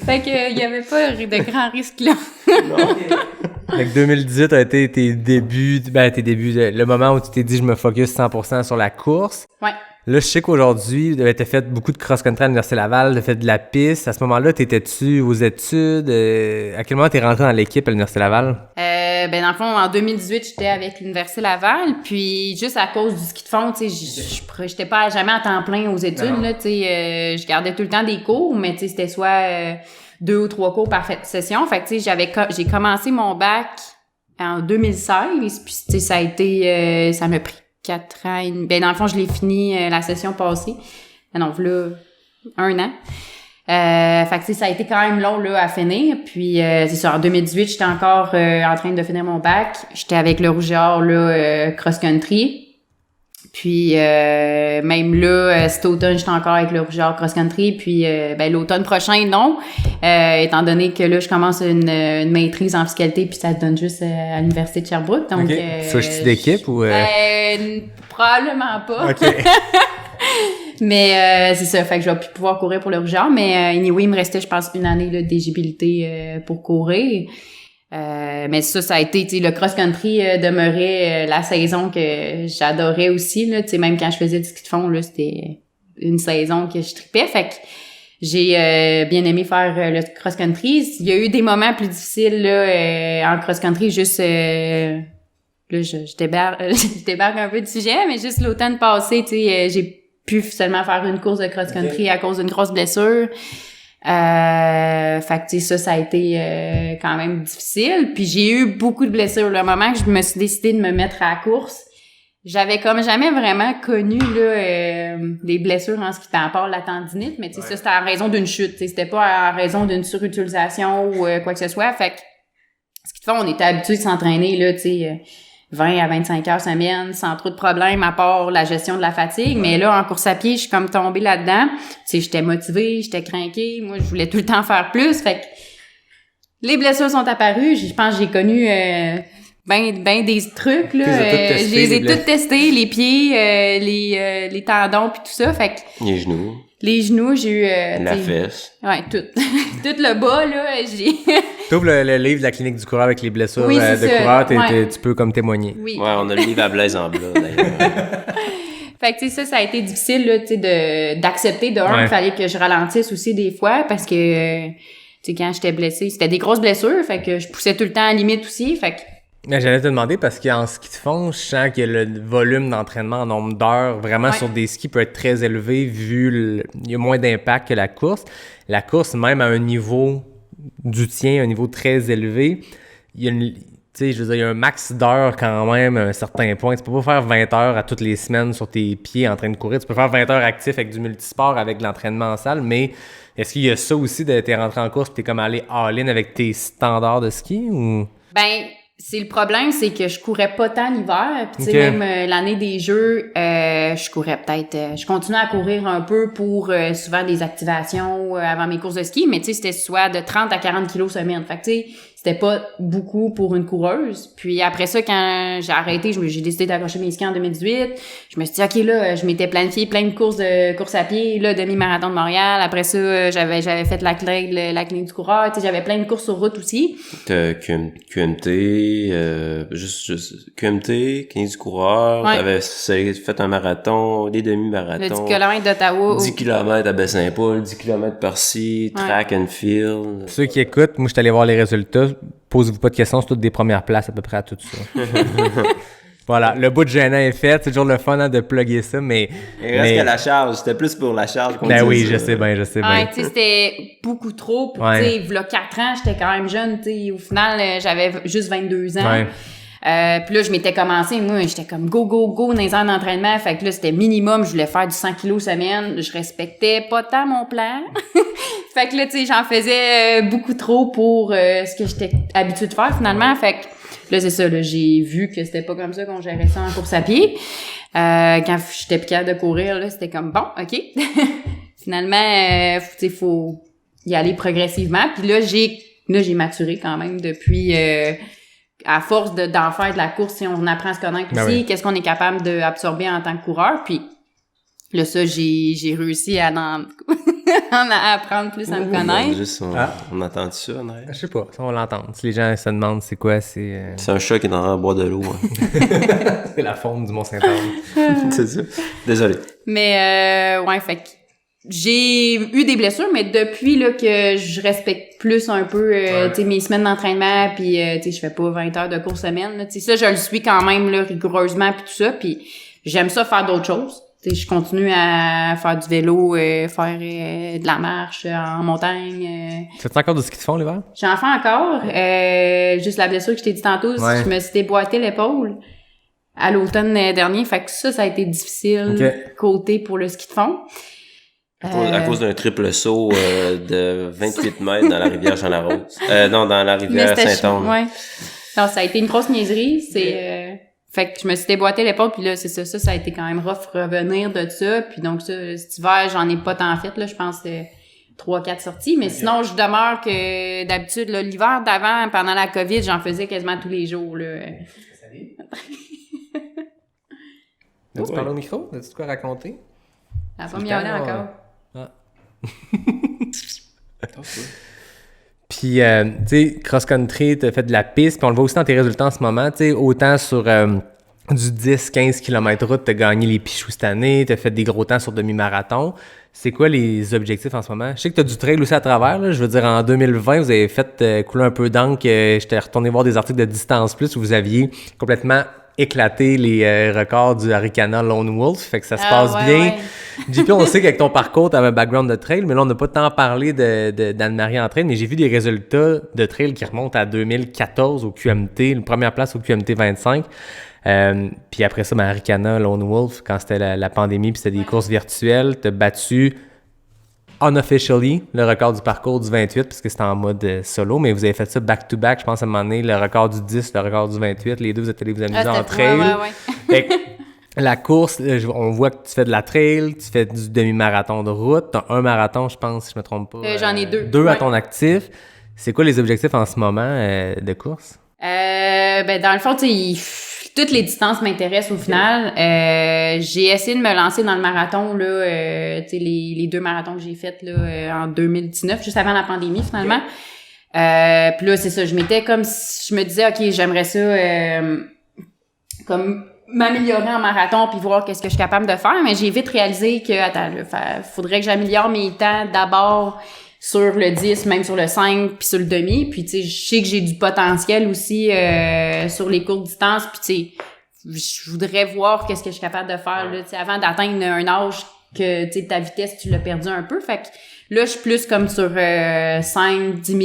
Fait que, il y avait pas de grands risques là. Fait que 2018 a été tes débuts, le moment où tu t'es dit je me focus 100% sur la course. Ouais. Là, je sais qu'aujourd'hui, t'as fait beaucoup de cross-country à l'Université Laval, t'as fait de la piste. À ce moment-là, t'étais-tu aux études? À quel moment t'es rentré dans l'équipe à l'Université Laval? Dans le fond, en 2018, j'étais avec l'Université Laval, puis juste à cause du ski de fond, tu sais, j'étais pas jamais à temps plein aux études, là, tu sais, je gardais tout le temps des cours, mais tu sais, c'était soit 2 ou 3 cours par session. Fait que, tu sais, j'ai commencé mon bac en 2016, puis tu sais, ça a été, ça m'a pris 4 ans. Dans le fond, je l'ai fini la session passée. Non, là, 1 an. Fait que, tu sais, ça a été quand même long, là, à finir. Puis, c'est ça, en 2018, j'étais encore en train de finir mon bac. J'étais avec le Rouge et Or, là, cross-country. Puis, même là, cet automne, j'étais encore avec le Rouge et Or cross-country. Puis, l'automne prochain, non. Étant donné que là, je commence une maîtrise en fiscalité, puis ça te donne juste à l'Université de Sherbrooke. Donc, OK. Switch-tu d'équipe ou... Probablement pas. OK. Mais c'est ça, fait que je vais plus pouvoir courir pour le Rouge et Or, mais anyway, il me restait, je pense, 1 année là, d'éligibilité pour courir. Mais ça a été, tu sais, le cross-country demeurait la saison que j'adorais aussi, là, tu sais, même quand je faisais du ski de fond, là, c'était une saison que je tripais, fait que j'ai bien aimé faire le cross-country. Il y a eu des moments plus difficiles, là, en cross-country, juste... là, je débarque un peu du sujet, mais juste l'automne passé, tu sais, j'ai pu seulement faire une course de cross-country à cause d'une grosse blessure. Fait que, tu sais, ça a été quand même difficile. Puis j'ai eu beaucoup de blessures. Le moment que je me suis décidée de me mettre à la course, j'avais comme jamais vraiment connu là des blessures en ski, à part la tendinite, mais tu sais, ça, c'était en raison d'une chute. Tu sais, c'était pas en raison d'une surutilisation ou quoi que ce soit. Fait que, ce qui fait, on était habitué de s'entraîner, là, tu sais... 20 à 25 heures semaine, sans trop de problèmes, à part la gestion de la fatigue. Mais là, en course à pied, je suis comme tombée là-dedans. Tu sais, j'étais motivée, j'étais craquée. Moi, je voulais tout le temps faire plus. Fait que les blessures sont apparues. Je pense que j'ai connu ben des trucs, là. Je les ai toutes testées, les pieds, les tendons, puis tout ça. Fait que... Les genoux, j'ai eu... la fesse. Ouais, tout. Tout le bas, là, j'ai... T'ouvres le livre de la clinique du coureur avec les blessures Oui, de ça. coureur, Ouais. tu peux comme témoigner. Oui. Ouais, on a le livre à Blaise en blanc, d'ailleurs. Fait que, tu sais, ça a été difficile, là, tu sais, d'accepter de un. Il fallait que je ralentisse aussi des fois parce que, tu sais, quand j'étais blessée, c'était des grosses blessures, fait que je poussais tout le temps à la limite aussi, fait que... Mais j'allais te demander parce qu'en ski de fond, je sens que le volume d'entraînement en nombre d'heures vraiment sur des skis peut être très élevé vu il y a moins d'impact que la course. La course, même à un niveau du tien, un niveau très élevé, il tu sais, je veux dire, il y a un max d'heures quand même à un certain point. Tu peux pas faire 20 heures à toutes les semaines sur tes pieds en train de courir. Tu peux faire 20 heures actif avec du multisport, avec de l'entraînement en salle, mais est-ce qu'il y a ça aussi de t'es rentré en course et t'es comme allé all-in avec tes standards de ski ou? Ben, c'est le problème, c'est que je courais pas tant l'hiver. Puis tu sais, même l'année des Jeux, je courais peut-être... je continuais à courir un peu pour souvent des activations avant mes courses de ski, mais tu sais, c'était soit de 30 à 40 kilos semaine. Fait que tu sais, c'était pas beaucoup pour une coureuse. Puis après ça, quand j'ai arrêté, j'ai décidé d'accrocher mes skis en 2018. Je me suis dit, OK, là, je m'étais planifié plein de courses à pied, là, demi-marathon de Montréal. Après ça, j'avais fait la clinique du coureur. Tu sais, j'avais plein de courses sur route aussi. T'as QMT, juste QMT, 15 coureurs. Ouais. T'avais fait un marathon, des demi-marathons. Le 10 km d'Ottawa. 10 km à Baie-Saint-Paul, 10 km par-ci, track and field. Ceux qui écoutent, moi, je suis allé voir les résultats. Posez-vous pas de questions, c'est toutes des premières places à peu près à tout ça. Voilà, le bout de gênant est fait. C'est toujours le fun de plugger ça, mais... Il reste qu'à la charge. C'était plus pour la charge qu'on Ben oui, ça. je sais bien. Ouais, tu sais, c'était beaucoup trop. Puis, tu sais, il y a 4 ans, j'étais quand même jeune, tu sais. Au final, j'avais juste 22 ans. Ouais. Puis là, je m'étais commencé, moi, j'étais comme go dans les heures d'entraînement. Fait que là, c'était minimum, je voulais faire du 100 kilos semaine. Je respectais pas tant mon plan. Fait que là, tu sais, j'en faisais beaucoup trop pour ce que j'étais habituée de faire, finalement. Fait que là, c'est ça, là, j'ai vu que c'était pas comme ça qu'on gérait ça en course à pied. Quand j'étais plus capable de courir, là, c'était comme, bon, OK. Finalement, tu sais, faut y aller progressivement. Puis là, j'ai maturé quand même depuis... à force d'en faire de la course, si on apprend à se connaître aussi, qu'est-ce qu'on est capable d'absorber en tant que coureur, puis là, ça, j'ai réussi à à apprendre plus à me connaître. Juste, on entend ça, André? Je sais pas, ça, on l'entend. Si les gens se demandent c'est quoi, c'est... C'est un chat qui est dans le bois de l'eau. Hein. C'est la faune du Mont-Saint-Anne. C'est ça. Désolé. Mais, ouais, fait que j'ai eu des blessures, mais depuis là que je respecte plus un peu tu sais, mes semaines d'entraînement, puis tu sais, je fais pas 20 heures de course semaine, là, tu sais, ça je le suis quand même là rigoureusement puis tout ça, puis j'aime ça faire d'autres choses. Tu sais, je continue à faire du vélo, faire de la marche en montagne. Tu fais encore du ski de fond l'hiver? J'en fais encore, juste la blessure que je t'ai dit tantôt, je me suis déboîté l'épaule à l'automne dernier, fait que ça a été difficile côté pour le ski de fond. À cause d'un triple saut de 28 mètres dans la rivière Jean-Larose. Non, dans la rivière Saint-Anne. Ouais. Non, ça a été une grosse niaiserie. Fait que je me suis déboîté l'épaule, puis là, c'est ça. Ça a été quand même rough revenir de ça. Puis donc, ça, cet hiver, j'en ai pas tant fait, là. Je pense 3-4 sorties. Mais sinon, je demeure que d'habitude, là, l'hiver d'avant, pendant la COVID, j'en faisais quasiment tous les jours, là. Tu parles au micro? As-tu de quoi raconter? Elle va pas miauler encore. Puis, tu sais, cross-country, t'as fait de la piste, puis on le voit aussi dans tes résultats en ce moment, tu sais, autant sur du 10-15 km route, t'as gagné les Pichoux cette année, t'as fait des gros temps sur demi-marathon. C'est quoi les objectifs en ce moment? Je sais que t'as du trail aussi à travers, là. Je veux dire, en 2020, vous avez fait couler un peu d'encre. J'étais retourné voir des articles de Distance Plus où vous aviez complètement éclaté les records du Arikana Lone Wolf, fait que ça se passe bien. Ouais. JP, on sait qu'avec ton parcours, tu avais un background de trail, mais là, on n'a pas tant parlé d'Anne-Marie en trail, mais j'ai vu des résultats de trail qui remontent à 2014 au QMT, une première place au QMT 25. Puis après ça, Arikana Lone Wolf, quand c'était la pandémie, puis c'était des courses virtuelles, tu as battu unofficially le record du parcours du 28, parce que c'était en mode solo, mais vous avez fait ça back-to-back, je pense à un moment donné, le record du 10, le record du 28, les deux, vous êtes allés vous amuser en trail. Fait que la course, on voit que tu fais de la trail, tu fais du demi-marathon de route, t'as un marathon, je pense, si je me trompe pas. J'en ai 2. 2 à ton actif. C'est quoi les objectifs en ce moment de course? Ben dans le fond, tu sais, toutes les distances m'intéressent au final. J'ai essayé de me lancer dans le marathon, là, tu sais, les 2 marathons que j'ai faits là, en 2019, juste avant la pandémie, finalement. Puis là, c'est ça, je me disais, OK, j'aimerais ça comme m'améliorer en marathon puis voir qu'est-ce que je suis capable de faire, mais j'ai vite réalisé que, faudrait que j'améliore mes temps d'abord sur le 10, même sur le 5, puis sur le demi. Puis, tu sais, je sais que j'ai du potentiel aussi sur les courtes distances. Puis, tu sais, je voudrais voir qu'est-ce que je suis capable de faire là, tu sais, avant d'atteindre un âge que, tu sais, ta vitesse, tu l'as perdu un peu. Fait que Là, je suis plus comme sur 5, 10 000,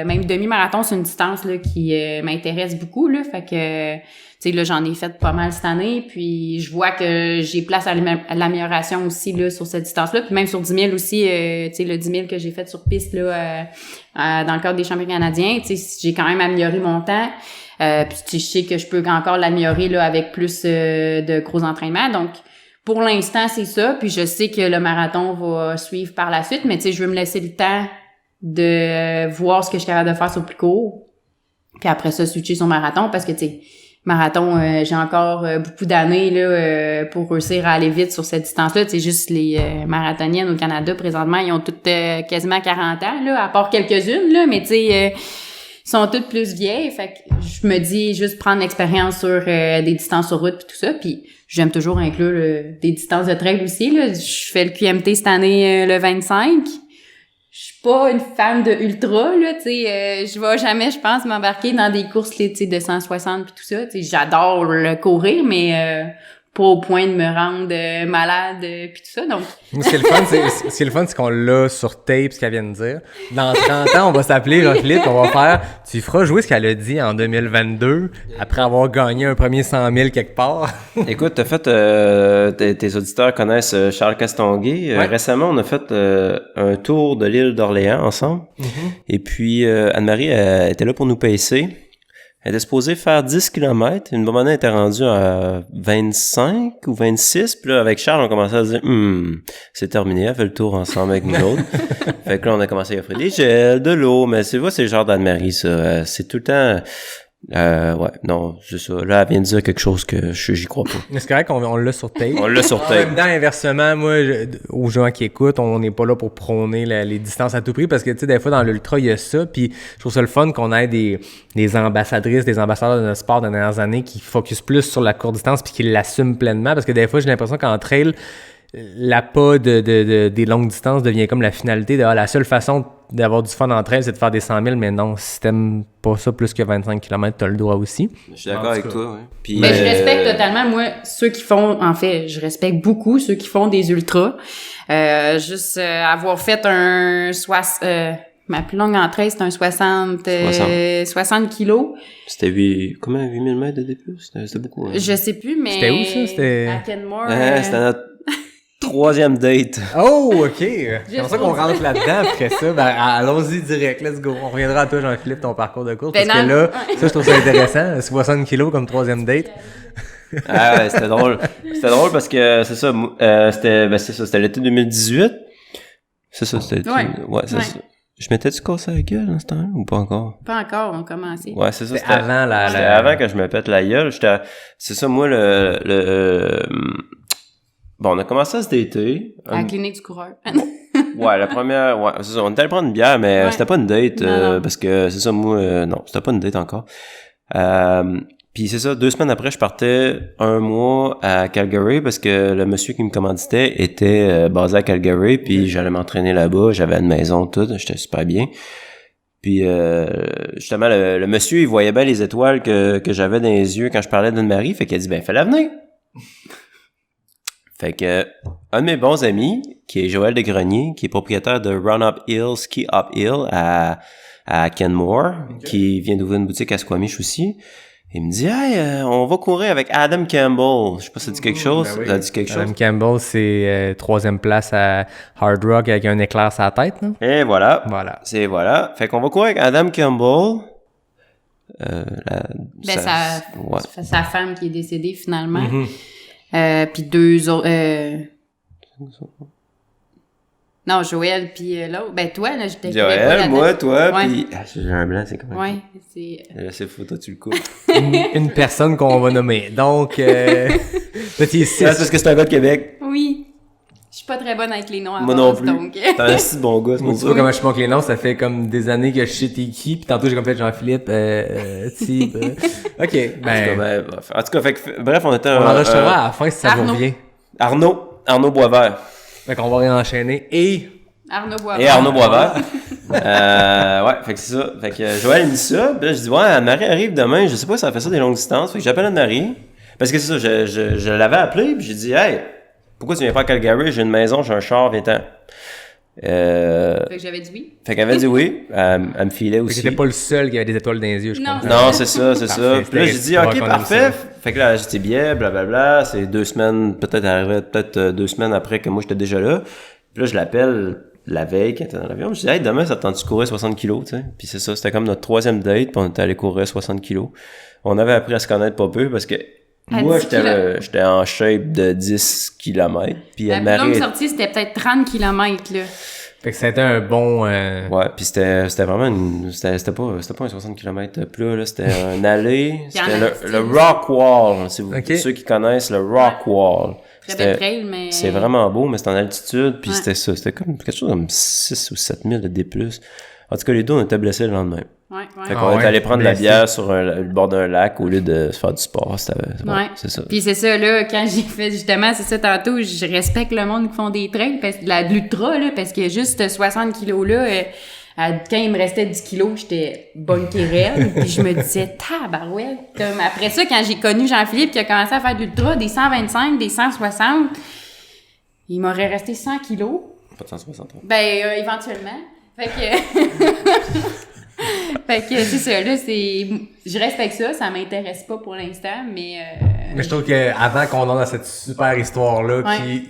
même demi-marathon, c'est une distance là qui m'intéresse beaucoup, là. Fait que, tu sais, là, j'en ai fait pas mal cette année, puis je vois que j'ai place à l'amélioration aussi, là, sur cette distance-là. Puis même sur 10 000 aussi, tu sais, le 10 000 que j'ai fait sur piste, là, dans le cadre des championnats canadiens, tu sais, j'ai quand même amélioré mon temps. Puis je sais que je peux encore l'améliorer, là, avec plus de gros entraînements. Donc, pour l'instant, c'est ça. Puis je sais que le marathon va suivre par la suite, mais tu sais, je veux me laisser le temps de voir ce que je suis capable de faire sur plus court. Puis après ça, switcher sur marathon, parce que tu sais, marathon, j'ai encore beaucoup d'années là pour réussir à aller vite sur cette distance-là. Tu sais, juste les marathoniennes au Canada présentement, ils ont toutes quasiment 40 ans là, à part quelques-unes là, mais tu sais, sont toutes plus vieilles. Fait que je me dis juste prendre l'expérience sur des distances sur route puis tout ça. Puis j'aime toujours inclure des distances de trail aussi là. Je fais le QMT cette année le 25. Je suis pas une fan de ultra là, tu sais, je vais jamais, je pense, m'embarquer dans des courses là, tu sais, de 160 puis tout ça. Tu sais, j'adore le courir, mais pas au point de me rendre malade puis tout ça. Donc C'est le fun, c'est qu'on l'a sur tape, ce qu'elle vient de dire. Dans 30 ans, on va s'appeler Jean-Philippe, on va faire « Tu feras jouer ce qu'elle a dit en 2022, après avoir gagné un premier 100 000 quelque part. » Écoute, t'as fait, tes auditeurs connaissent Charles Castonguay. Ouais. Récemment, on a fait un tour de l'île d'Orléans ensemble. Et puis, Anne-Marie était là pour nous pacer. Elle était supposée faire 10 km. Une moment donné, elle était rendue à 25 ou 26. Puis là, avec Charles, on commençait à se dire c'est terminé, elle fait le tour ensemble avec nous autres. Fait que là, on a commencé à offrir des gels, de l'eau. Mais c'est le genre d'Anne-Marie, ça. C'est tout le temps... ouais, non, c'est ça. Là, elle vient de dire quelque chose que j'y crois pas. Mais c'est correct, on l'a sur tape. On l'a sur En tape. même temps, inversement, moi, aux gens qui écoutent, on n'est pas là pour prôner les distances à tout prix parce que, tu sais, des fois, dans l'ultra, il y a ça. Puis, je trouve ça le fun qu'on ait des ambassadrices, des ambassadeurs de notre sport dans les dernières années qui focusent plus sur la courte distance puis qui l'assument pleinement parce que des fois, j'ai l'impression qu'en trail, l'appât des longues distances devient comme la finalité de la seule façon d'avoir du fun en trail, c'est de faire des 100 000, mais non, si t'aimes pas ça plus que 25 km, t'as le droit aussi. Je suis d'accord avec toi, ouais. Puis, ben, je respecte totalement, moi, ceux qui font, en fait, je respecte beaucoup ceux qui font des ultras. Juste avoir fait ma plus longue entrée, c'était un 60 kilos. C'était 8000 mètres de D+? C'était beaucoup. Hein. Je sais plus, mais... C'était où, ça? C'était... À Kenmore. C'était notre 3e date. Oh, OK! C'est pour ça qu'on rentre là-dedans, après ça, ben, allons-y direct, let's go. On reviendra à toi, Jean-Philippe, ton parcours de course, parce que là, ça, je trouve ça intéressant, 60 kilos comme 3e date. Ah ouais, c'était drôle. C'était drôle parce que, c'est ça, c'était l'été 2018. C'est ça, c'était l'été. Ouais, c'est ça. Je m'étais-tu cassé la gueule dans ce temps-là ou pas encore? Pas encore, on commençait. Ouais, c'est ça. C'était avant C'était avant que je me pète la gueule. C'est ça, moi, bon, on a commencé à se dater. À la clinique du coureur. Ouais, la première, ouais, c'est ça. On était allé prendre une bière, mais c'était pas une date, non. Parce que c'est ça, moi, non, c'était pas une date encore. Puis c'est ça, 2 semaines après, je partais 1 mois à Calgary parce que le monsieur qui me commanditait était basé à Calgary, puis j'allais m'entraîner là-bas, j'avais une maison, tout, j'étais super bien. Puis justement, le monsieur, il voyait bien les étoiles que j'avais dans les yeux quand je parlais d'Anne-Marie, fait qu'il a dit, ben, fais-la venir. Fait que un de mes bons amis, qui est Joël Desgreniers, qui est propriétaire de Run Up Hill, Ski Up Hill à Kenmore, qui vient d'ouvrir une boutique à Squamish aussi, il me dit « Hey, on va courir avec Adam Campbell. » Je sais pas si ça dit quelque chose. Ben oui. Ça dit quelque chose. Adam Campbell, c'est 3e place à Hard Rock avec un éclair sur la tête, non? Et voilà. Voilà. Voilà. Fait qu'on va courir avec Adam Campbell. Sa femme qui est décédée finalement. Puis 2 autres... Non, Joël puis l'autre. Ben toi, là, je t'écrivais pas Joël, moi, toi, ouais. puis... Ah, j'ai un blanc, c'est comment? Ouais, c'est... Là, c'est faux, toi, tu le coupes. une personne qu'on va nommer. Donc, petit 6. C'est parce que c'est un gars de Québec. Oui. Je suis pas très bonne avec les noms à Moi base, non plus. donc... T'es un si bon gars, c'est Moi, pour tu ça. vois comment je manque les noms, ça fait comme des années que je sais t'es qui, puis tantôt j'ai comme fait Jean-Philippe, OK, ben... En tout cas, fait que, bref, on était on enregistrera à la fin si ça vous revient. Arnaud Boisvert. Fait qu'on va réenchaîner et Arnaud Boisvert. Et Arnaud Boisvert. Ouais, fait que c'est ça. Fait que Joël me dit ça, puis là je dis ouais, Anne-Marie arrive demain, je sais pas si ça fait ça des longues distances. Fait que j'appelle Anne-Marie. Parce que c'est ça, je l'avais appelé, puis j'ai dit hey, pourquoi tu viens pas à Calgary, j'ai une maison, j'ai un char, viens-t'en. Fait que j'avais dit oui. Fait qu'elle avait dit oui. Elle me filait aussi. J'étais pas le seul qui avait des étoiles dans les yeux, je Non. crois. Non, c'est ça. Puis là, j'ai dit, OK, qu'on parfait. aime ça. Fait que là, j'étais bien, blablabla. C'est 2 semaines, peut-être, elle arrivait 2 semaines après que moi, j'étais déjà là. Puis là, je l'appelle la veille quand elle était dans l'avion. Je dis, hey, demain, ça te tente-tu courir 60 kilos, tu sais? Puis c'est ça, c'était comme notre 3e date, puis on était allé courir 60 kilos. On avait appris à se connaître pas peu parce que moi, j'étais en shape de 10 km. Puis La plus longue sortie, c'était peut-être 30 km, là. Fait que c'était un bon... Ouais, puis c'était vraiment c'était pas un 60 km plat, là, c'était un allée, c'était le Rock Wall, si vous ceux qui connaissent le Rock Wall. Très belle trail, mais... C'est vraiment beau, mais c'était en altitude, puis c'était ça, c'était comme quelque chose comme 6 ou 7 000 de D+. En tout cas, les deux, on était blessés le lendemain. Ouais. Fait qu'on est allé prendre de la bière sur le bord d'un lac au lieu de se faire du sport. C'est ça. Puis c'est ça, là, quand j'ai fait, justement, c'est ça, tantôt, je respecte le monde qui font des trails, parce que de l'ultra, là, parce que juste 60 kilos-là, quand il me restait 10 kilos, j'étais bunké raide, puis je me disais, tabarouette. Comme après ça, quand j'ai connu Jean-Philippe qui a commencé à faire de l'ultra, des 125, des 160, il m'aurait resté 100 kilos. Pas de 160. Ben, éventuellement. Fait que... Fait que c'est ça, là, je respecte ça, ça m'intéresse pas pour l'instant, mais je trouve que avant qu'on entre dans cette super histoire-là,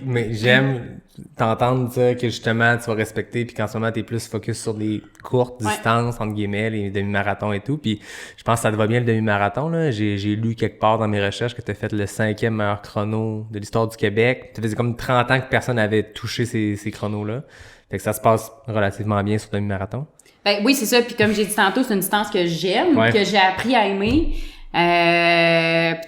mais j'aime t'entendre ça, que justement tu vas respecter, puis qu'en ce moment t'es plus focus sur des courtes distances, entre guillemets, les demi-marathons et tout, puis je pense que ça te va bien le demi-marathon, là. J'ai lu quelque part dans mes recherches que t'as fait le 5e meilleur chrono de l'histoire du Québec. Ça faisait comme 30 ans que personne n'avait touché ces chronos-là. Fait que ça se passe relativement bien sur le demi-marathon. Ben, oui, c'est ça. Puis comme j'ai dit tantôt, c'est une distance que j'aime, que j'ai appris à aimer. Puis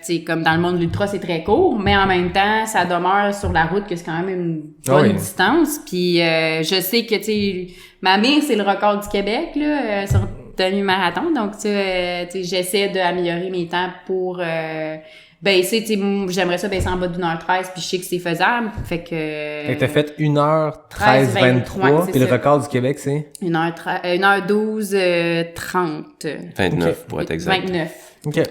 tu sais, comme dans le monde de l'ultra, c'est très court, mais en même temps, ça demeure sur la route que c'est quand même une bonne distance. Puis je sais que, tu sais, ma mère, c'est le record du Québec, là, sur demi-marathon. Donc, tu sais, j'essaie d'améliorer mes temps pour... baisser, tu sais, j'aimerais ça baisser en bas d'1h13, puis je sais que c'est faisable, fait que... Fait que t'as fait 1h13-23, puis le record du Québec, c'est? 1h12-30. 29, pour être exact. 29. OK.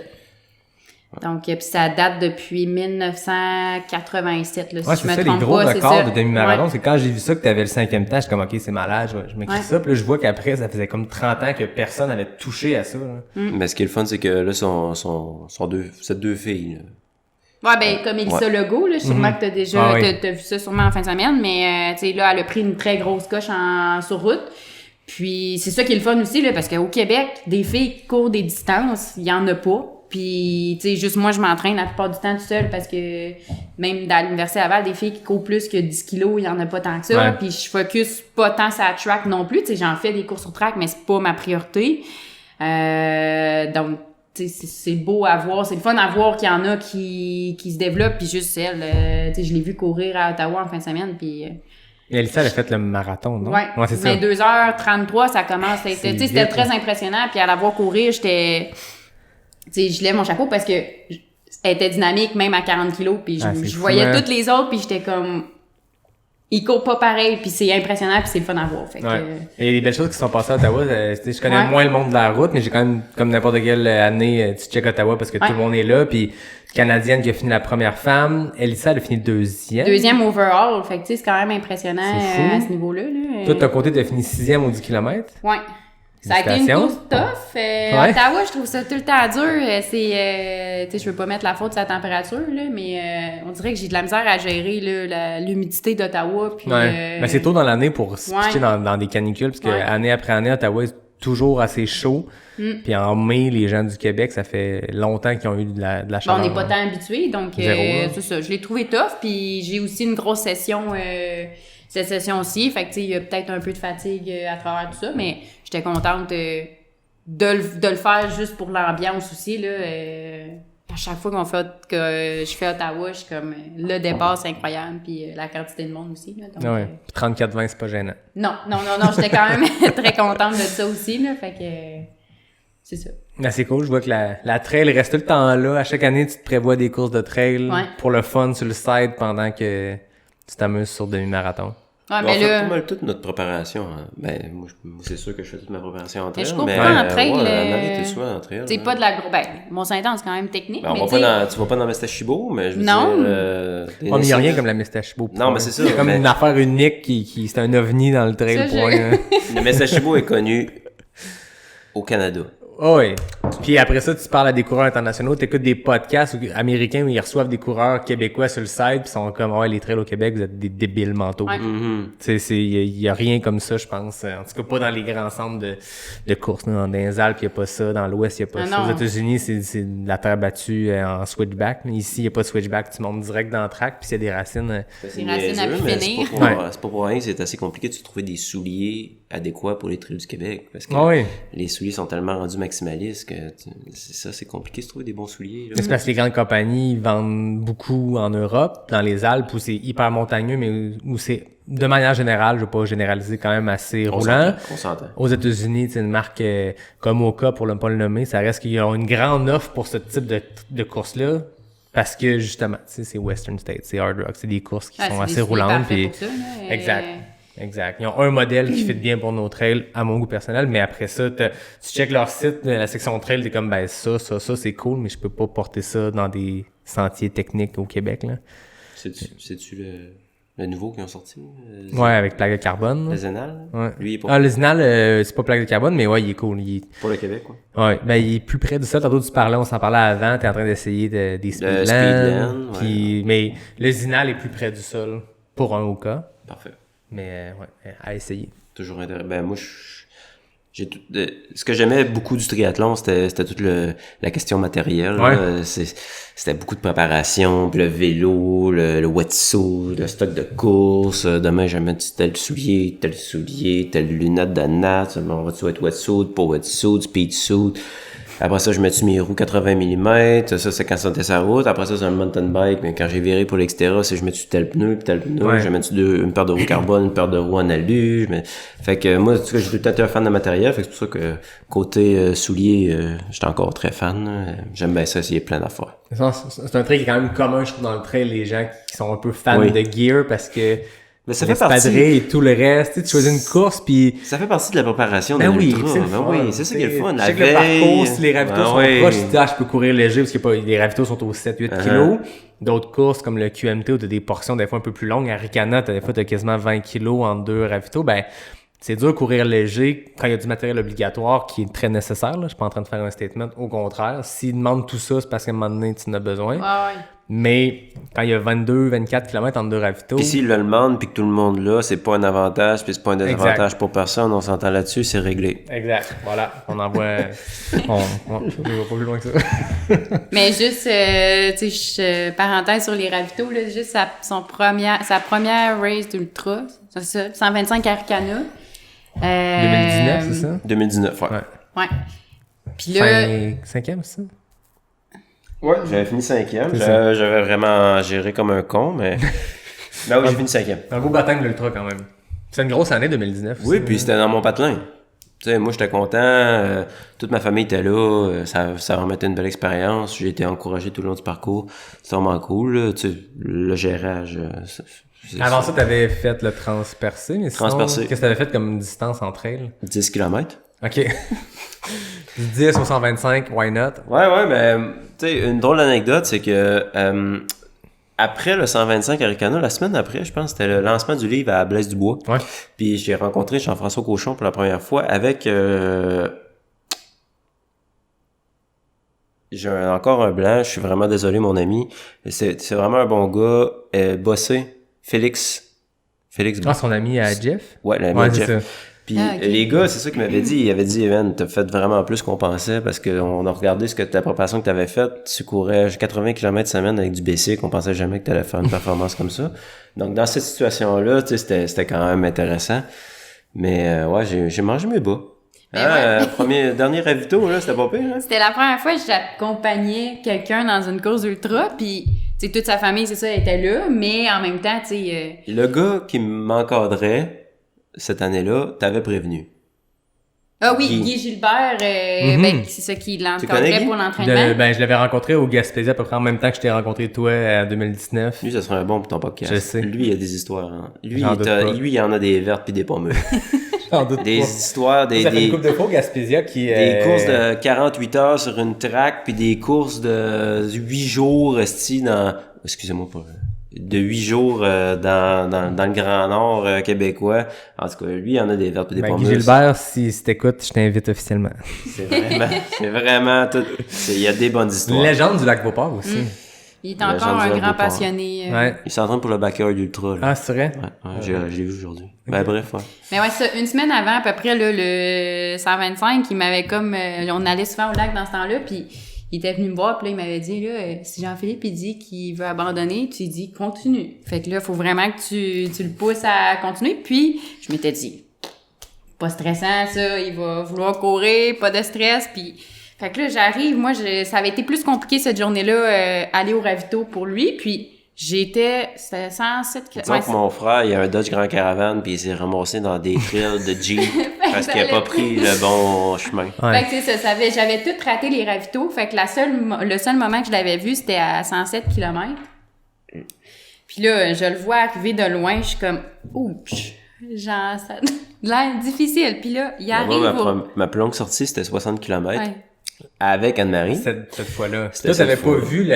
Donc, puis ça date depuis 1987, là, si je me ça, trompe les gros pas, records de demi-marathon, c'est quand j'ai vu ça que t'avais le 5e temps, j'étais comme, OK, c'est malade, je m'écris ça, puis là, je vois qu'après, ça faisait comme 30 ans que personne avait touché à ça, là. Mais ce qui est le fun, c'est que là, c'est 2 filles, là. Ouais, ben, comme Elissa Legault, là, sûrement que t'as déjà, t'as vu ça sûrement en fin de semaine, mais, tu sais, là, elle a pris une très grosse coche sur route. Puis, c'est ça qui est le fun aussi, là, parce qu'au Québec, des filles qui courent des distances, il y en a pas. Puis, tu sais, juste moi, je m'entraîne la plupart du temps tout seul parce que même dans l'Université Laval, des filles qui courent plus que 10 kilos, il y en a pas tant que ça. Puis, je focus pas tant sur la track non plus. Tu sais, j'en fais des courses sur track, mais c'est pas ma priorité. Donc, tu sais, c'est beau à voir. C'est le fun à voir qu'il y en a qui se développent. Puis juste elle, tu sais, je l'ai vu courir à Ottawa en fin de semaine. Puis... Et Elissa, elle a fait le marathon, non? Ouais, c'est ça. Mais 2h33, ça commence à être... Tu sais, c'était très impressionnant. Puis à la voir courir, j'étais... Tu sais, je lève mon chapeau parce que elle était dynamique même à 40 kilos, puis je voyais toutes les autres, puis j'étais comme... Ils courent pas pareil, puis c'est impressionnant, puis c'est le fun à voir. Fait que... Et il y a des belles choses qui sont passées à Ottawa. Je connais moins le monde de la route, mais j'ai quand même, comme n'importe quelle année, tu check Ottawa parce que tout le monde est là, puis Canadienne qui a fini la première femme. Elissa, elle a fini 2e. 2e overall, fait que tu sais, c'est quand même impressionnant à ce niveau-là. Toi, de ton côté, t'as fini 6e au 10 km. Ouais. Ça a été une course tough. Ottawa, je trouve ça tout le temps dur. C'est, tu sais, je veux pas mettre la faute sur la température, là, mais on dirait que j'ai de la misère à gérer là, l'humidité d'Ottawa. Puis, mais c'est tôt dans l'année pour se pitcher dans des canicules, parce que année après année, Ottawa est toujours assez chaud. Puis en mai, les gens du Québec, ça fait longtemps qu'ils ont eu de la chaleur. On n'est pas tant habitués, donc c'est ça. Je l'ai trouvé tough, puis j'ai aussi une grosse session... cette session-ci, fait que tu sais, il y a peut-être un peu de fatigue à travers tout ça, mais j'étais contente de le faire juste pour l'ambiance aussi, là. À chaque fois que je fais Ottawa, je suis comme, le départ, c'est incroyable, puis la quantité de monde aussi, là. Donc, puis 34-20, c'est pas gênant. Non, j'étais quand même très contente de ça aussi, là, fait que c'est ça. Ben, c'est cool, je vois que la trail reste tout le temps là. À chaque année, tu te prévois des courses de trail pour le fun sur le site pendant que tu t'amuses sur demi-marathon. Ouais, On mais fait là... pas mal toute notre préparation. Hein. Ben, moi, c'est sûr que je fais toute ma préparation en trail. je cours pas en trail. Marie, t'es souvent en trail. C'est pas de la gros... Ben, Mont-Saint-Anne, c'est quand même technique, Ben, mais tu vas pas dans Mestachibo, mais je veux Non. dire... Oh, mais il y a rien comme la Mestachibo. Non, mais c'est ça. C'est comme une affaire unique qui c'est un ovni dans le trail, Ça, point. Le Mestachibo est connu au Canada. Oh oui. Puis après ça, tu parles à des coureurs internationaux, t'écoutes des podcasts américains où ils reçoivent des coureurs québécois sur le site, puis sont comme, ouais, les trails au Québec, vous êtes des débiles mentaux. Ouais. Tu sais, il y a rien comme ça, je pense. En tout cas, pas dans les grands centres de course. Dans les Alpes, il y a pas ça. Dans l'Ouest, il y a pas ça. non. Aux États-Unis, c'est de la terre battue en switchback. Mais ici, il y a pas de switchback. Tu montes direct dans le track, puis c'est des racines. Des racines à niaiseux, pu mais finir. c'est pas pour rien que c'est assez compliqué de se trouver des souliers adéquats pour les trails du Québec. Parce que les souliers sont tellement rendus maximalistes que c'est compliqué de se trouver des bons souliers. Là. C'est parce que les grandes compagnies vendent beaucoup en Europe, dans les Alpes, où c'est hyper montagneux, mais où c'est, de manière générale, je veux pas généraliser, quand même assez roulant. On s'entend. Aux États-Unis, c'est une marque comme Oka, pour ne pas le nommer, ça reste qu'ils ont une grande offre pour ce type de course-là. Parce que, justement, tu sais, c'est Western States, c'est Hard Rock, c'est des courses qui sont assez roulantes. Puis... Exact. Ils ont un modèle qui fit bien pour nos trails, à mon goût personnel, mais après ça, tu checkes leur site, la section trail, t'es comme, ben ça, c'est cool, mais je peux pas porter ça dans des sentiers techniques au Québec, là. C'est-tu le nouveau qu'ils ont sorti? Ouais, avec plaque de carbone. Le Zenal? Ouais. Lui, il est pour... Ah, le Zenal, c'est pas plaque de carbone, mais ouais, il est cool. Pour le Québec, quoi. Ouais, ben il est plus près de ça. Tantôt tu parlais, on s'en parlait avant, t'es en train d'essayer des speedlands. Puis, mais le Zenal est plus près du sol pour un Oka. Parfait. Mais ouais, à essayer. Toujours intéressant. Ben moi, ce que j'aimais beaucoup du triathlon, c'était toute la question matérielle. Ouais. C'était beaucoup de préparation, puis le vélo, le wetsuit, le stock de course. Demain, je vais mettre tel soulier, telle lunette de natte. On va-tu être wetsuit, pas wetsuit, speed suit. Après ça, je mets mes roues 80 mm. Ça, c'est quand ça était sa route. Après ça, c'est un mountain bike. Mais quand j'ai viré pour l'extérieur, c'est je mets tel pneu, puis tel pneu. Ouais. Je mets une paire de roues carbone, une paire de roues en alu. Fait que moi, en tout cas, j'ai tout le temps été un fan de matériel. Fait que c'est pour ça que côté souliers, j'étais encore très fan. J'aime bien ça, essayer plein d'affaires. C'est un trait qui est quand même commun, je trouve, dans le trail, les gens qui sont un peu fans de gear, parce que mais ça fait partie et tout le reste, tu choisis une course puis ça fait partie de la préparation de l'ultra. C'est ça qui est le fun. Je sais que le parcours, si les ravitaux sont proches, tu dis je peux courir léger parce que les ravitaux sont aux 7-8 kilos. D'autres courses comme le QMT où t'as des portions des fois un peu plus longues, à Ricana, des fois t'as quasiment 20 kilos en 2 ravitaux, ben c'est dur de courir léger quand il y a du matériel obligatoire qui est très nécessaire. Là. Je suis pas en train de faire un statement. Au contraire, s'ils demandent tout ça, c'est parce qu'à un moment donné, tu en as besoin. Ouais. Mais quand il y a 22-24 km entre deux ravitaux... Puis s'ils le demandent puis que tout le monde là, c'est pas un avantage puis c'est pas un désavantage pour personne, on s'entend là-dessus, c'est réglé. Exact. Voilà. On envoie... on va pas plus loin que ça. Mais juste, tu sais, parenthèse sur les ravitaux, là, juste sa première race d'ultra, c'est ça, 125 à Arcana. 2019, c'est ça? 2019, Ouais. Puis là... Cinquième, c'est ça? Ouais, j'avais fini 5e. J'avais vraiment géré comme un con, mais... Ben oui, j'ai fini 5e. Un beau baptême de l'ultra, quand même. C'est une grosse année, 2019. Oui, aussi, puis c'était dans mon patelin. Tu sais, moi, j'étais content. Toute ma famille était là. Ça remettait une belle expérience. J'ai été encouragé tout le long du parcours. C'était vraiment cool, là. Tu sais, le gérage... Avant ça, t'avais fait le transpercé, mais sinon, transpercé. Qu'est-ce que t'avais fait comme distance entre elles? 10 km. OK. 10 ou 125, why not? Ouais, mais tu sais, une drôle d'anecdote, c'est que après le 125 à Ricana, la semaine après, je pense, c'était le lancement du livre à Blaise-du-Bois. Ouais. Puis j'ai rencontré Jean-François Cochon pour la première fois avec... j'ai encore un blanc, je suis vraiment désolé, mon ami. C'est vraiment un bon gars, bossé. Félix. Ah, son ami à Jeff? Ouais, l'ami à Jeff. C'est ça. Puis les gars, c'est ça qu'ils m'avaient dit. Ils avaient dit, Evan, t'as fait vraiment plus qu'on pensait parce qu'on a regardé ta préparation que t'avais faite. Tu courais 80 km semaine avec du basic. On pensait jamais que t'allais faire une performance comme ça. Donc, dans cette situation-là, tu sais, c'était quand même intéressant. Mais ouais, j'ai mangé mes bas. Dernier ravito, là, c'était pas pire, hein? C'était la première fois que j'accompagnais quelqu'un dans une course ultra, puis tu sais, toute sa famille, c'est ça, était là, mais en même temps, tu sais... Le gars qui m'encadrait cette année-là t'avait prévenu. Ah oui, Guy Gilbert, ben, c'est ça qui l'encadrait pour l'entraînement. Je l'avais rencontré au Gaspésie à peu près en même temps que je t'ai rencontré toi en 2019. Lui, ça serait un bon pour ton podcast. Je sais. Lui, il a des histoires. Hein. Lui, il en a des vertes puis des pommures. J'en doute des pas. histoires, Ça fait une couple de fois au Gaspésia qui... Des courses de 48 heures sur une track puis des courses de 8 jours excusez-moi pas... de 8 jours dans le Grand Nord québécois. En tout cas, lui, il en a des vertes et des pommes. Guy Gilbert, si t'écoutes, je t'invite officiellement. C'est vraiment tout. Il y a des bonnes histoires. Une légende du lac Beauport aussi. Il est encore un grand passionné. Ouais. Il s'entraîne pour le Backyard Ultra. Là. Ah, c'est vrai? Ouais, je l'ai vu aujourd'hui. Ben bref, ouais. Mais ouais, ça, une semaine avant, à peu près, là, le 125, il m'avait comme... on allait souvent au lac dans ce temps-là, puis il était venu me voir, puis là, il m'avait dit, là, si Jean-Philippe, il dit qu'il veut abandonner, tu lui dis, continue. Fait que là, faut vraiment que tu le pousses à continuer. Puis, je m'étais dit, pas stressant, ça, il va vouloir courir, pas de stress, puis... Fait que là, j'arrive, moi, ça avait été plus compliqué cette journée-là, aller au ravito pour lui, puis c'était 107 km. Disons que mon frère, il a un Dodge Grand Caravan, puis il s'est ramassé dans des trails de Jeep parce qu'il a pas pris le bon chemin. Ouais. Fait que c'est ça, j'avais tout raté les ravitaux, fait que le seul moment que je l'avais vu, c'était à 107 km. Puis là, je le vois arriver de loin, je suis comme, ouch, genre, ça a l'air difficile. Puis là, il arrive ma plus longue sortie, c'était 60 km. Ouais. Avec Anne-Marie. Cette fois-là. Toi, t'avais pas vu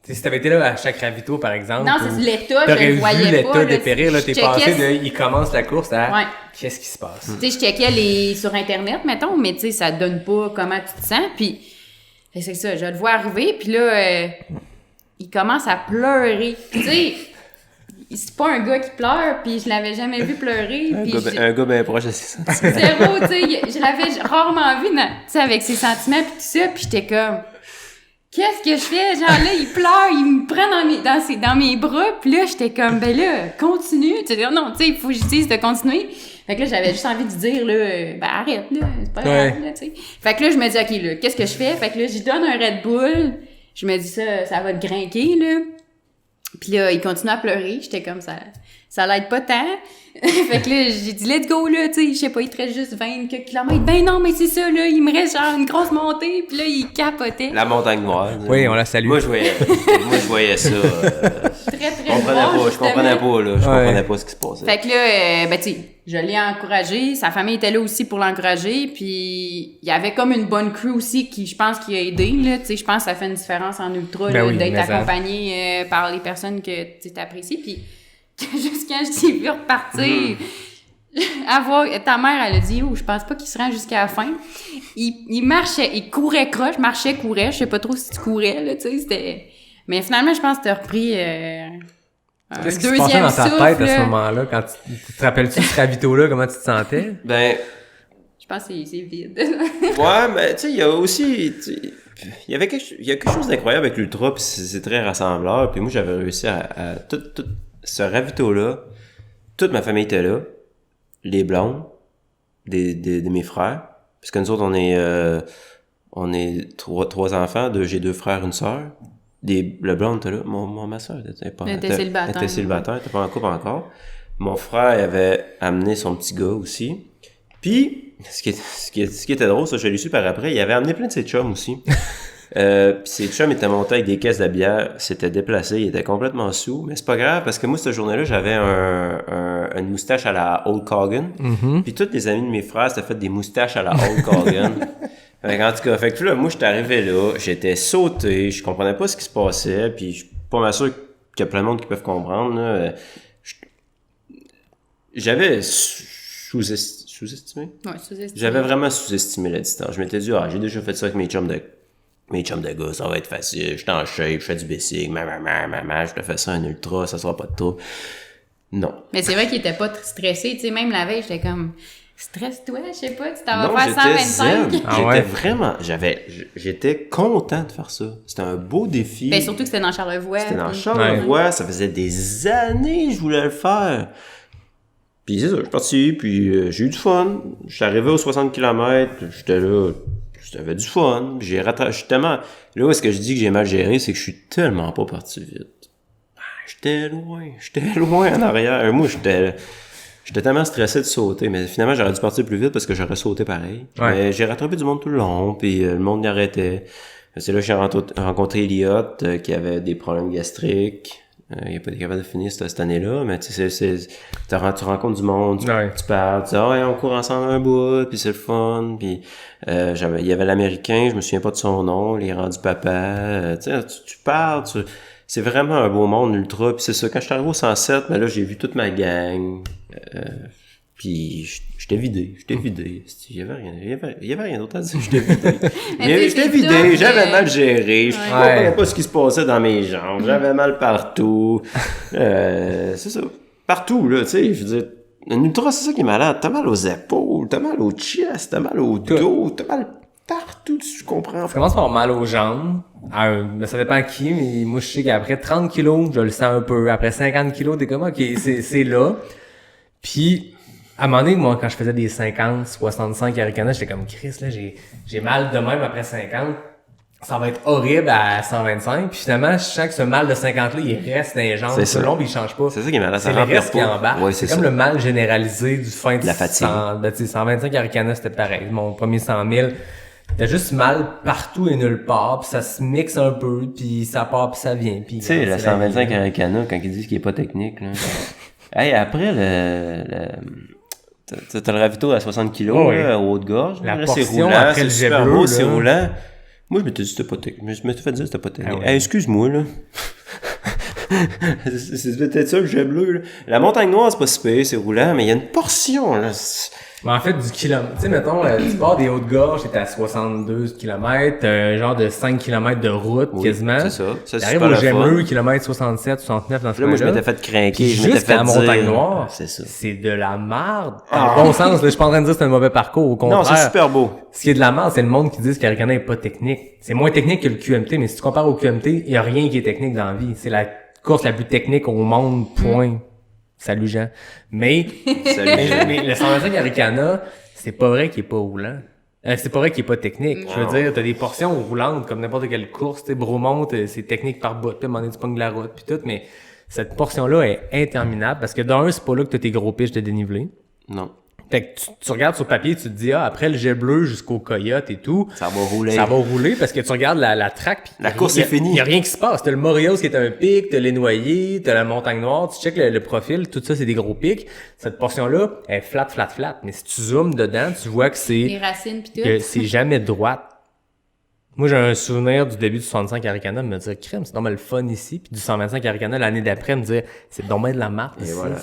si t'avais été là à chaque ravito, par exemple. Non, c'est l'état, je le voyais pas. T'aurais vu l'état dépérir, là, t'es passé de, il commence la course à, ouais. Qu'est-ce qui se passe? Tu sais, je checkais sur Internet, mettons, mais tu sais, ça te donne pas comment tu te sens, puis c'est ça, je le vois arriver, puis là, il commence à pleurer. Tu sais, c'est pas un gars qui pleure, puis je l'avais jamais vu pleurer. Un gars bien proche de ses sentiments. Zéro, tu sais, je l'avais rarement vu, tu sais, avec ses sentiments, puis tout ça, puis j'étais comme... Qu'est-ce que je fais? Genre là, il pleure, il me prend dans mes bras, puis là, j'étais comme, ben là, continue. Tu sais, non, tu sais, il faut que je dise de continuer. Fait que là, j'avais juste envie de dire, là, ben arrête, là, c'est pas grave, là, tu sais. Fait que là, je me dis, OK, là, qu'est-ce que je fais? Fait que là, j'y donne un Red Bull. Je me dis, ça va te grinquer, là. Puis là, il continue à pleurer. J'étais comme, ça l'aide pas tant. Fait que là, j'ai dit, let's go, là, tu sais, je sais pas, il te reste juste 20 kilomètres. Ben non, mais c'est ça, là, il me reste genre une grosse montée. Puis là, il capotait. La montagne noire. Oui, on la salue. Moi, je voyais ça. Très, très je comprenais pas, là. Je comprenais pas ce qui se passait. Fait que là, ben, tu sais, je l'ai encouragé. Sa famille était là aussi pour l'encourager. Puis, il y avait comme une bonne crew aussi qui, je pense, qui a aidé, là. Tu sais, je pense que ça fait une différence en ultra, là, d'être accompagné par les personnes que tu apprécies. Puis, juste quand je t'ai vu repartir, ta mère, elle a dit, je pense pas qu'il se rend jusqu'à la fin. Il marchait, il courait croche, courait, je sais pas trop si tu courais, là, tu sais, c'était... Mais finalement, je pense que t'as repris un Qu'est-ce qui se passait dans ta tête à ce moment-là, quand tu te rappelles-tu de ce ravito-là, comment tu te sentais? Ben... Je pense que c'est vide. Ouais, mais tu sais, il y a aussi... Il y a quelque chose d'incroyable avec l'ultra, puis c'est très rassembleur, puis moi, j'avais réussi à tout ce ravito-là, toute ma famille était là, les blondes, de mes frères, parce que nous autres, on est trois enfants, j'ai 2 frères, une sœur, le blonde était là, ma sœur était célibataire, était pas en couple encore. Mon frère avait amené son petit gars aussi, puis ce qui était drôle, ça je l'ai su par après, il avait amené plein de ses chums aussi. Pis ses chums étaient montés avec des caisses de bière, s'étaient déplacés, ils étaient complètement sous, mais c'est pas grave parce que moi cette journée-là j'avais une moustache à la Hulk Hogan, puis tous les amis de mes frères s'étaient fait des moustaches à la Hulk Hogan. En tout cas, fait que là, moi j'étais arrivé là, j'étais sauté, je comprenais pas ce qui se passait, puis je suis pas mal sûr qu'il y a plein de monde qui peuvent comprendre. Là. J'avais sous-estimé? Ouais, sous-estimé. J'avais vraiment sous-estimé la distance. Je m'étais dit, j'ai déjà fait ça avec mes chums de gars, ça va être facile, je suis en shape, je fais du bicycle, je te fais ça en ultra, ça sera pas de tout. Non. Mais c'est vrai qu'il était pas stressé, tu sais, même la veille, j'étais comme, stresse-toi, je sais pas, tu t'en vas faire 125. J'étais content de faire ça. C'était un beau défi. Ben, surtout que c'était dans Charlevoix. Ça faisait des années que je voulais le faire. Puis c'est ça, je suis parti, puis j'ai eu du fun. Je suis arrivé aux 60 km, j'étais là, j'avais du fun. J'ai rattrapé, tellement... Là où est-ce que je dis que j'ai mal géré, c'est que je suis tellement pas parti vite. J'étais loin en arrière. Moi, J'étais tellement stressé de sauter, mais finalement, j'aurais dû partir plus vite parce que j'aurais sauté pareil. Ouais. Mais j'ai rattrapé du monde tout le long, puis le monde y arrêtait. C'est là que j'ai rencontré Elliot, qui avait des problèmes gastriques. Il a pas été capable de finir cette année-là, mais tu sais, tu rencontres du monde, tu parles, tu dis, on court ensemble un bout, puis c'est le fun, puis il y avait l'Américain, je me souviens pas de son nom, il est rendu papa, tu parles, c'est vraiment un beau monde ultra, puis c'est ça, quand je suis arrivé au 107, ben là, j'ai vu toute ma gang, puis j'étais vidé. Il y avait rien d'autre à dire, j'étais vidé. J'étais vidé, j'avais mal géré, je comprenais pas ce qui se passait dans mes jambes, j'avais mal partout. C'est ça. Partout, là, tu sais, je veux dire, un ultra, c'est ça qui est malade. T'as mal aux épaules, t'as mal au chest, t'as mal au dos, t'as mal partout, tu comprends? Ça commence par avoir mal aux jambes. Mais ça dépend qui, mais moi, je sais qu'après 30 kilos, je le sens un peu. Après 50 kilos, t'es comme, ok, c'est là. Puis, à un moment donné, moi, quand je faisais des 50, 65 Arikana, j'étais comme, Chris, là, j'ai mal de même après 50. Ça va être horrible à 125. Puis finalement, je sens que ce mal de 50-là, il reste dans les jambes tout le long, puis il change pas. C'est ça qui est malade. C'est le reste qui embarque. Ouais, c'est comme le mal généralisé du fin de la fatigue. 125 Arikana, c'était pareil. Mon premier 100 000, t'as juste mal partout et nulle part, puis ça se mixe un peu, puis ça part, puis ça vient. Tu sais, le 125 Arikana, quand ils disent qu'il est pas technique, là. Hey, après, t'as le ravito à 60 kilos, là, au haut de gorge. La là, portion c'est roulant, après c'est le jet super bleu, beau, là. c'est roulant. Moi, je m'étais dit c'était pas technique. Je m'étais fait dire c'était pas technique. Ah ouais. Hey, excuse-moi, là. C'est peut-être ça le jet bleu, là. La montagne noire, c'est pas si pire, c'est roulant, mais il y a une portion, là. Mais en fait, du kilomètre, tu sais, mettons, tu pars des Hautes-Gorges, t'es à 62 km, genre de 5 km de route, quasiment. C'est ça. Ça, c'est t'arrives super au le fun. Gemeux, kilomètre 67, 69, dans ce Là, moi, je coin-là. m'étais fait craquer. Puis Je m'étais juste fait à la montagne dire- noire, C'est ça. c'est de la merde. Dans le bon sens, là, je suis pas en train de dire que c'est un mauvais parcours, au contraire. Non, c'est super beau. Ce qui est de la merde, c'est le monde qui dit que Arikana est pas technique. C'est moins technique que le QMT, mais si tu compares au QMT, il y a rien qui est technique dans la vie. C'est la course la plus technique au monde, point. Salut Jean. Mais, mais le 125 Arikana, c'est pas vrai qu'il est pas roulant. C'est pas vrai qu'il est pas technique. Je veux dire, t'as des portions roulantes comme n'importe quelle course. Tu sais, Bromont, c'est technique par bout. Puis à un moment donné, tu pognes la route, puis tout. Mais cette portion-là est interminable parce que d'un, c'est pas là que t'as tes gros pitchs de dénivelé. Non. Fait que tu regardes sur papier, tu te dis, après le jet bleu jusqu'au coyote et tout. Ça va rouler. Ça va rouler parce que tu regardes la track. Pis La course est finie. Il y a rien qui se passe. T'as le Morehouse qui est un pic, t'as les Noyers, t'as la Montagne Noire, tu checkes le profil, tout ça c'est des gros pics. Cette portion-là est flat. Mais si tu zoomes dedans, tu vois que Les racines pis tout. que c'est jamais droite. Moi, j'ai un souvenir du début du 65 Arikana de me dire, crème, c'est normal le fun ici. Puis du 125 Arikana l'année d'après, me dire, c'est dommage de la marque ici. voilà.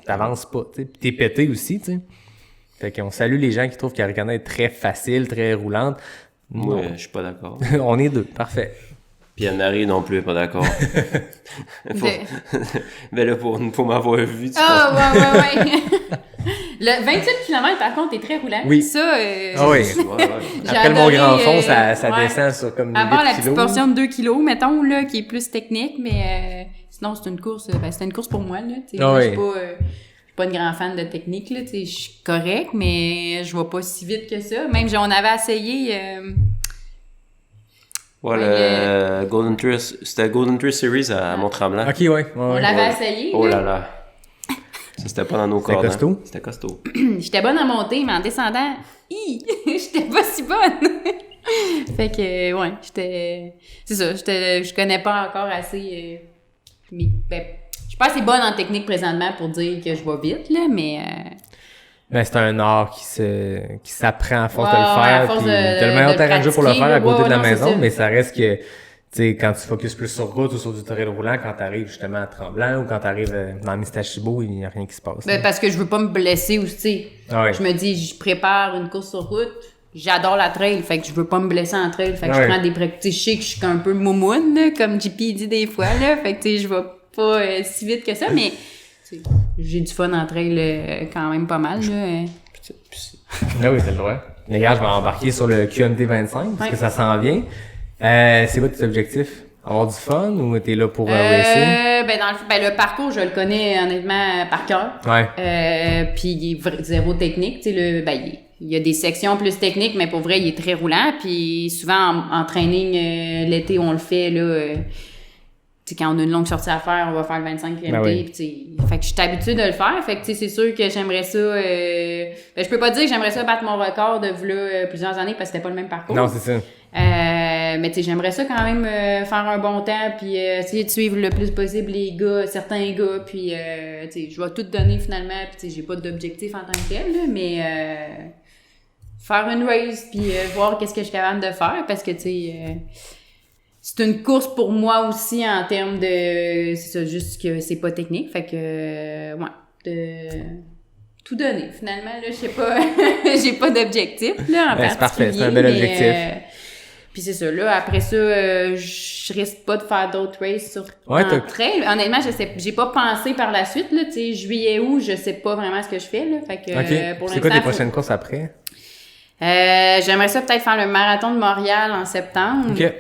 T'avances pas, tu sais. Puis t'es pété aussi, tu sais. Fait qu'on salue les gens qui trouvent qu'Arikana est très facile, très roulante. Moi, Non. je suis pas d'accord. On est deux, parfait. Puis Anne-Marie non plus est pas d'accord. Mais là, pour m'avoir vu, tu Ouais. Le 28 km, par contre, est très roulant. Oui. Ça, Ah oui. j'ai Après le adoré, Mont Grand Fond, ça ouais. descend sur comme 8 À part la kilos. petite portion de 2 kilos, mettons, là, qui est plus technique, mais sinon, c'est une course, c'était une course pour moi, là. Tu sais, Ah moi, oui. je suis pas une grande fan de technique, là. Tu sais, je suis correct, mais je vais pas si vite que ça. Même, on avait essayé, Voilà, Golden Tour, c'était Golden Tour Series à Mont-Tremblant. Ok, ouais. on l'avait essayé. Oh là. là là. Ça, c'était pas dans nos C'était cordes. costaud? Hein. C'était costaud. J'étais bonne à monter, mais en descendant, j'étais pas si bonne. Fait que, ouais, c'est ça, je connais pas encore assez, mais, je suis pas assez bonne en technique présentement pour dire que je vais vite, là, mais, Ben, c'est un art qui s'apprend à force de Ouais, le ouais, faire. à force puis de- t'as le meilleur de terrain de jeu pour le pratiquer, faire à côté ouais, de la non, c'est maison, ça. mais ça reste que, tu sais, quand tu focuses plus sur route ou sur du trail roulant, quand t'arrives justement à Tremblant ou quand t'arrives dans Mistachibo, il y a rien qui se passe. ben, parce que je veux pas me blesser aussi, tu sais. Ah ouais. Je me dis, je prépare une course sur route, j'adore la trail, fait que je veux pas me blesser en trail, fait que Ouais. je prends des pratiques, je sais que je suis un peu moumoune, là, comme JP dit des fois, là, fait que, tu sais, je vais pas si vite que ça, mais, tu sais, j'ai du fun en trail quand même pas mal, là. Ah oui, t'as le droit. Les gars, je vais embarquer sur le QMT 25 parce que Ouais. ça s'en vient. C'est quoi tes objectifs? Avoir du fun ou t'es là pour racing? Le parcours, je le connais honnêtement par cœur. Ouais. Puis il est zéro technique, tu sais, il y a des sections plus techniques, mais pour vrai, il est très roulant. Puis souvent en training l'été, on le fait là. sais, quand on a une longue sortie à faire, on va faire le 25 QMT. Ben oui. Puis, tu sais, fait que je suis habituée de le faire. Fait que, tu sais, c'est sûr que j'aimerais ça... je peux pas dire que j'aimerais ça battre mon record de plusieurs années parce que c'était pas le même parcours. Non, c'est ça. Mais tu sais, j'aimerais ça quand même faire un bon temps puis essayer de suivre le plus possible certains gars. Puis, tu sais, je vais tout donner finalement. Puis, tu sais, j'ai pas d'objectif en tant que tel, là, mais... faire une race puis voir qu'est-ce que je suis capable de faire parce que, tu sais... c'est une course pour moi aussi en termes de... C'est ça, juste que c'est pas technique. Fait que, de tout donner. Finalement, là, je sais pas... j'ai pas d'objectif, là, en particulier. C'est parfait, c'est un bel objectif. Puis c'est ça, là, après ça, je risque pas de faire d'autres races en trail. Honnêtement, j'ai pas pensé par la suite, là, tu sais, juillet, août, je sais pas vraiment ce que je fais, là. Fait que, pour c'est quoi tes prochaines courses après? J'aimerais ça peut-être faire le marathon de Montréal en septembre. OK.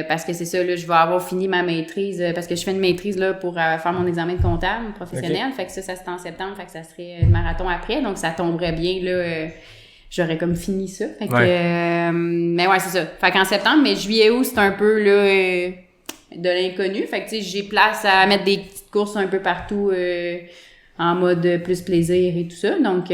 Parce que c'est ça, là, je vais avoir fini ma maîtrise, parce que je fais une maîtrise, là, pour faire mon examen de comptable professionnel. Okay. Fait que ça serait en septembre, fait que ça serait le marathon après, donc ça tomberait bien, là, j'aurais comme fini ça. Fait que, mais ouais, c'est ça. Fait qu'en septembre, mais juillet, août, c'est un peu, là, de l'inconnu. Fait que, tu sais, j'ai place à mettre des petites courses un peu partout, en mode plus plaisir et tout ça. Donc,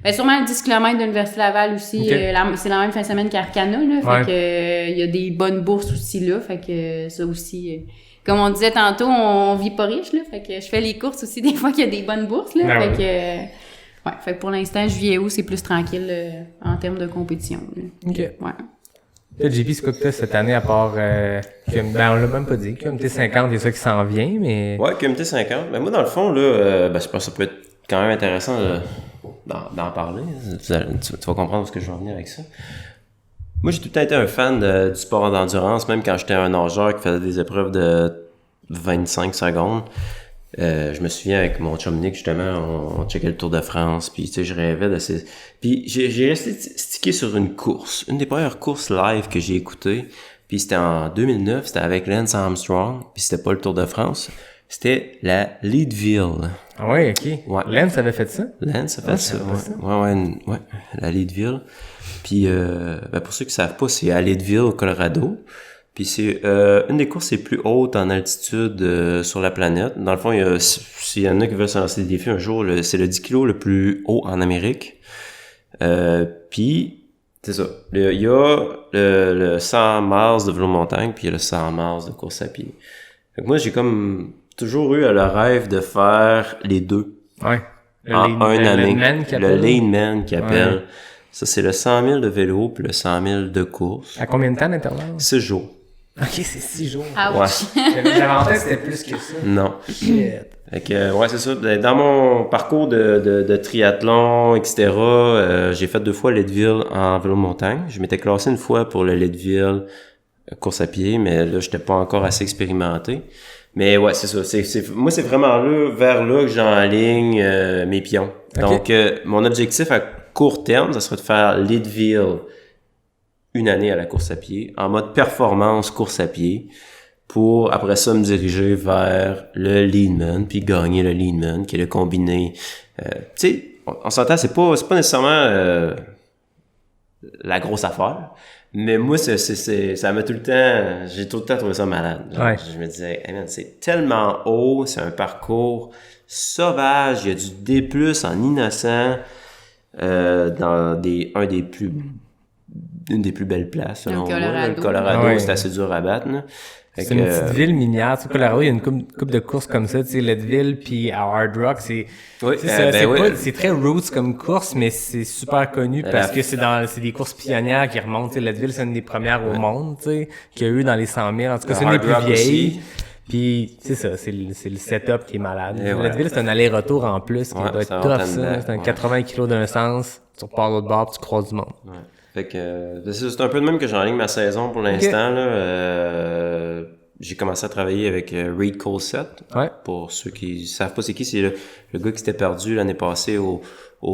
ben sûrement le 10 km de l'Université Laval aussi. Okay. C'est la même fin de semaine qu'Arcana, là. Fait Ouais. que, il y a des bonnes bourses aussi, là. Fait que, ça aussi, comme on disait tantôt, on vit pas riche, là. Fait que je fais les courses aussi des fois qu'il y a des bonnes bourses, là. Ben fait oui. que, ouais. Fait que pour l'instant, juillet août, c'est plus tranquille, en termes de compétition, là. OK. Ouais. Là, JP, c'est quoi que t'as cette année à part ben, on l'a même pas dit. QMT 50, il y a ça qui s'en vient, mais... Ouais, QMT 50. Mais moi, dans le fond, là, je pense que ça peut être quand même intéressant d'en parler. Tu vas comprendre ce que je veux en venir avec ça. Moi, j'ai tout le temps été un fan du sport d'endurance, même quand j'étais un nageur qui faisait des épreuves de 25 secondes. Je me souviens avec mon chum Nick, justement, on checkait le Tour de France, puis tu sais, je rêvais de ces... Puis j'ai resté stické sur une course, une des premières courses live que j'ai écoutées, puis c'était en 2009, c'était avec Lance Armstrong, puis c'était pas le Tour de France, c'était la Leadville. Ah ouais, OK. Ouais. Lance avait fait ça? Lance a fait ça, ouais, la Leadville. Puis, ben pour ceux qui savent pas, c'est à Leadville, au Colorado. Puis c'est une des courses les plus hautes en altitude sur la planète. Dans le fond, s'il y en a qui veulent se lancer des défis un jour, c'est le 10 kg le plus haut en Amérique. Puis, c'est ça. Il y a le 100 miles de vélo montagne, puis il y a le 100 miles de course à pied. Fait que moi, j'ai comme toujours eu le rêve de faire les deux. Ouais. En une année. Le Leanman qui appelle. Ouais. Ça, c'est le 100 000 de vélo puis le 100 000 de course. À combien de temps d'intervalle? 6 jours. OK, c'est 6 jours. Ouch. J'avais en tête c'était plus que ça. Non. Shit. Fait que, ouais, c'est ça. Dans mon parcours de triathlon, etc., j'ai fait 2 fois Leadville en vélo montagne. Je m'étais classé une fois pour le Leadville course à pied, mais là, j'étais pas encore assez expérimenté. Mais ouais, c'est ça. Moi, c'est vraiment vers là que j'enligne mes pions. Okay. Donc, mon objectif à court terme, ça serait de faire Leadville une année à la course à pied, en mode performance course à pied, pour après ça me diriger vers le Leanman, puis gagner le Leanman, qui est le combiné. Tu sais, on s'entend, c'est pas nécessairement la grosse affaire, mais moi, ça m'a tout le temps, j'ai tout le temps trouvé ça malade. Genre, ouais. Je me disais, hey man, c'est tellement haut, c'est un parcours sauvage, il y a du D+, en innocent, dans une des plus belles places, selon moi. Le Colorado, ouais. c'est assez dur à battre, là. C'est une petite ville minière. Tu sais, Colorado, il y a une couple de courses comme ça. Tu sais, Leadville puis à Hard Rock, c'est très roots comme course, mais c'est super connu parce que c'est des courses pionnières qui remontent. Tu sais, Leadville, c'est une des premières au monde, tu sais, qu'il y a eu dans les 100 000. En tout cas, c'est une des plus vieilles. Puis, c'est ça, c'est le setup qui est malade. Leadville, c'est un aller-retour en plus qui doit être tough, ça. C'est un 80 kilos d'un sens. Tu repars de l'autre bord puis tu croises du monde. Ouais. Fait que c'est un peu de même que j'enligne ma saison pour l'instant. Okay. Là, j'ai commencé à travailler avec Reed Colsett. Ouais. Pour ceux qui savent pas c'est qui, c'est le gars qui s'était perdu l'année passée au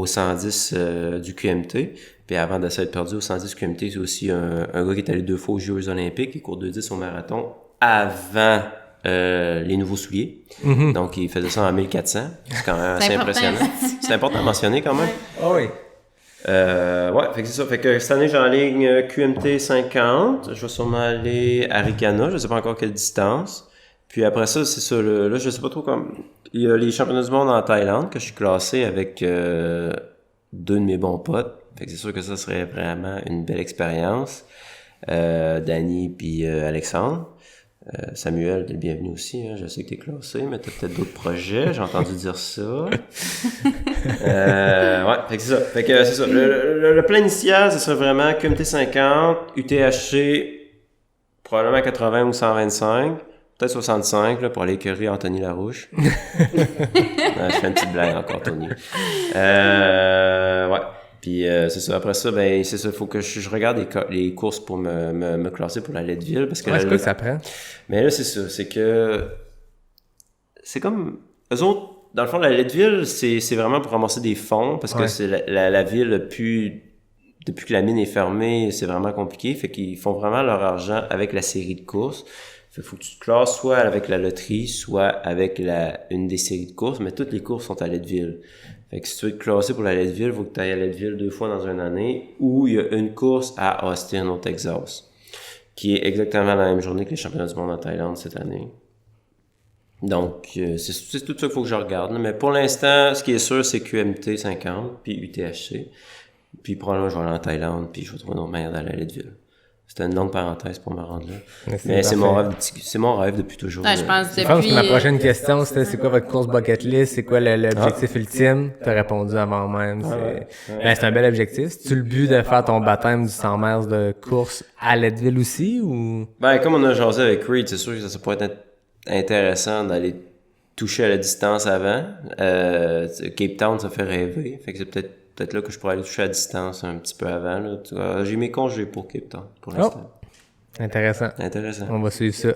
110 du QMT. Puis avant de s'être perdu au 110 QMT, c'est aussi un gars qui est allé 2 fois aux Jeux Olympiques, qui court 2:10 au marathon avant les nouveaux souliers. Mm-hmm. Donc il faisait ça en 1400. C'est quand même assez impressionnant. C'est important à mentionner quand même. Ah oui. Ouais, fait que c'est ça. Fait que cette année, j'enligne QMT 50. Je vais sûrement aller à Ricana. Je sais pas encore quelle distance. Puis après ça, c'est ça. Là, je sais pas trop comme... Il y a les championnats du monde en Thaïlande que je suis classé avec 2 de mes bons potes. Fait que c'est sûr que ça serait vraiment une belle expérience. Danny puis Alexandre. Samuel, t'es le bienvenu aussi, hein. Je sais que t'es classé, mais t'as peut-être d'autres projets, j'ai entendu dire ça. Ouais, fait que c'est ça. Fait que c'est ça. Le plan initial, ce serait vraiment QMT 50, UTHC, probablement 80 ou 125, peut-être 65, là, pour aller écœurer Anthony Larouche. Ouais, je fais une petite blague encore, Tony. Ouais. Puis c'est ça. Après ça, ben c'est ça. Faut que je regarde les courses pour me classer pour la Leadville parce que c'est quoi que ça prend? Mais là c'est ça, c'est que c'est comme eux autres. Dans le fond, la Leadville, c'est vraiment pour ramasser des fonds parce que c'est la ville depuis que la mine est fermée, c'est vraiment compliqué. Fait qu'ils font vraiment leur argent avec la série de courses. Faut que tu te classes soit avec la loterie, soit avec une des séries de courses, mais toutes les courses sont à Leadville. Fait que si tu veux te classer pour la Leadville, il faut que tu ailles à Leadville 2 fois dans une année, ou il y a une course à Austin, au Texas, qui est exactement la même journée que les championnats du monde en Thaïlande cette année. Donc, c'est tout ça qu'il faut que je regarde. Mais pour l'instant, ce qui est sûr, c'est QMT 50, puis UTHC. Puis probablement, je vais aller en Thaïlande, puis je vais trouver une autre manière d'aller à Leadville. C'était une longue parenthèse pour me rendre là. Mais c'est mon rêve depuis toujours. Ouais, je pense que ma prochaine question, c'était c'est quoi votre course bucket list? C'est quoi l'objectif ultime? T'as répondu avant même. C'est un bel objectif. C'est-tu le but de faire ton baptême du 100 miles de course à Leadville aussi? Ou? Ben, comme on a jasé avec Reed, c'est sûr que ça pourrait être intéressant d'aller toucher à la distance avant. Cape Town, ça fait rêver. Fait que c'est peut-être là que je pourrais aller toucher à distance un petit peu avant. Là. J'ai mes congés pour Cape Town, pour l'instant. Intéressant. On va suivre ça.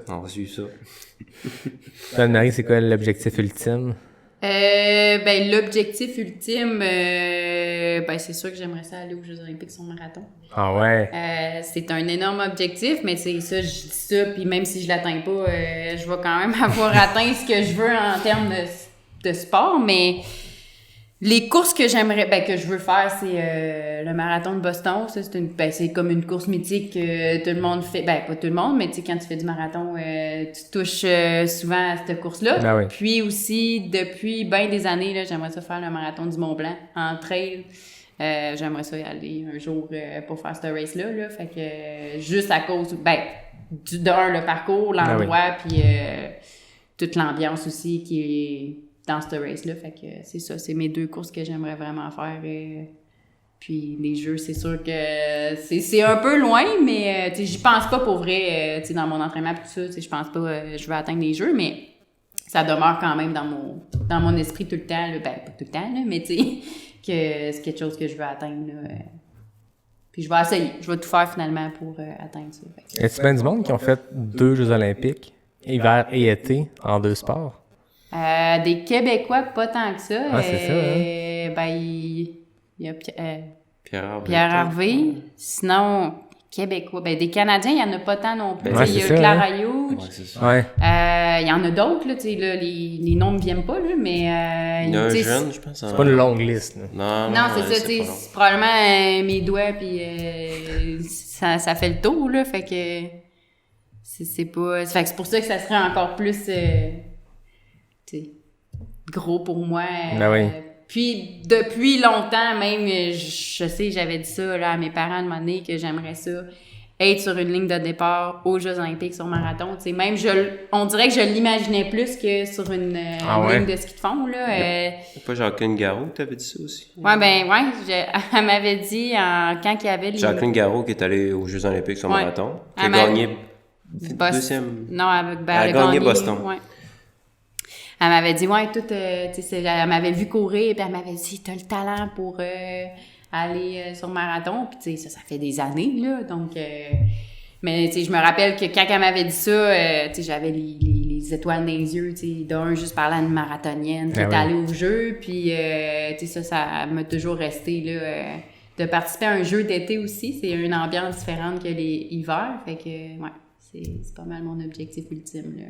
Toi, Anne-Marie, c'est quoi l'objectif ultime? Ben, l'objectif ultime, ben, c'est sûr que j'aimerais ça aller aux Jeux Olympiques sur marathon. Ah ouais? C'est un énorme objectif, mais c'est ça, je dis ça, puis même si je l'atteins pas, je vais quand même avoir atteint ce que je veux en termes de sport, mais les courses que que je veux faire, c'est le marathon de Boston. Ça, c'est comme une course mythique que tout le monde fait. Ben, pas tout le monde, mais tu sais, quand tu fais du marathon, tu touches souvent à cette course-là. Ah oui. Puis aussi, depuis bien des années, là, j'aimerais ça faire le marathon du Mont-Blanc en trail. J'aimerais ça y aller un jour pour faire ce race-là. Là. Fait que juste à cause, le parcours, l'endroit, puis toute l'ambiance aussi qui est dans ce race-là. Fait que c'est ça, c'est mes 2 courses que j'aimerais vraiment faire. Puis les jeux, c'est sûr que c'est un peu loin, mais j'y pense pas pour vrai. Dans mon entraînement et tout ça, je pense pas je vais atteindre les jeux, mais ça demeure quand même dans mon esprit tout le temps. Là. Ben, pas tout le temps, là, mais tu sais, que c'est quelque chose que je veux atteindre. Là. Puis je vais essayer. Je vais tout faire finalement pour atteindre ça. Y a-t-il bien du monde qui ont fait 2 Jeux olympiques, hiver et été, en 2 sports? Des Québécois, pas tant que ça. Ah, c'est ça, hein? Ben, il y a Pierre Harvey. Sinon, Québécois. Ben, des Canadiens, il y en a pas tant non plus. Ouais, il y a ça, Clara hein? Hughes. Ouais, c'est ça. Ouais. Il y en a d'autres, là, tu sais, là, les noms me viennent pas, là, mais... Il y a un jeune, je pense. C'est pas une longue liste, là. Non, c'est ça, tu sais, c'est probablement mes doigts, puis ça fait le tour, là, fait que... C'est pas... Fait que c'est pour ça que ça serait encore plus... tu sais, gros pour moi. Ben oui. Puis, depuis longtemps, même, je sais, j'avais dit ça là, à mes parents de donné que j'aimerais ça, être sur une ligne de départ aux Jeux Olympiques sur marathon. Tu sais, même, on dirait que je l'imaginais plus que sur une ligne de ski de fond, là. C'est pas Jacqueline Garraud que t'avais dit ça aussi? Ouais, elle m'avait dit quand il y avait les... Jacqueline Garraud qui est allée aux Jeux Olympiques sur marathon, qui a gagné deuxième... Non, elle a gagné Boston. Ouais. Elle m'avait dit, elle m'avait vu courir, puis elle m'avait dit, t'as le talent pour aller sur marathon. Puis, tu sais, ça fait des années, là. Donc, mais, tu sais, je me rappelle que quand elle m'avait dit ça, tu sais, j'avais les étoiles dans les yeux, tu sais, d'un, juste parlant d'une marathonienne qui est allée au jeu. Puis, tu sais, ça m'a toujours resté, là, de participer à un jeu d'été aussi. C'est une ambiance différente que les hivers. Fait que, ouais, c'est pas mal mon objectif ultime, là.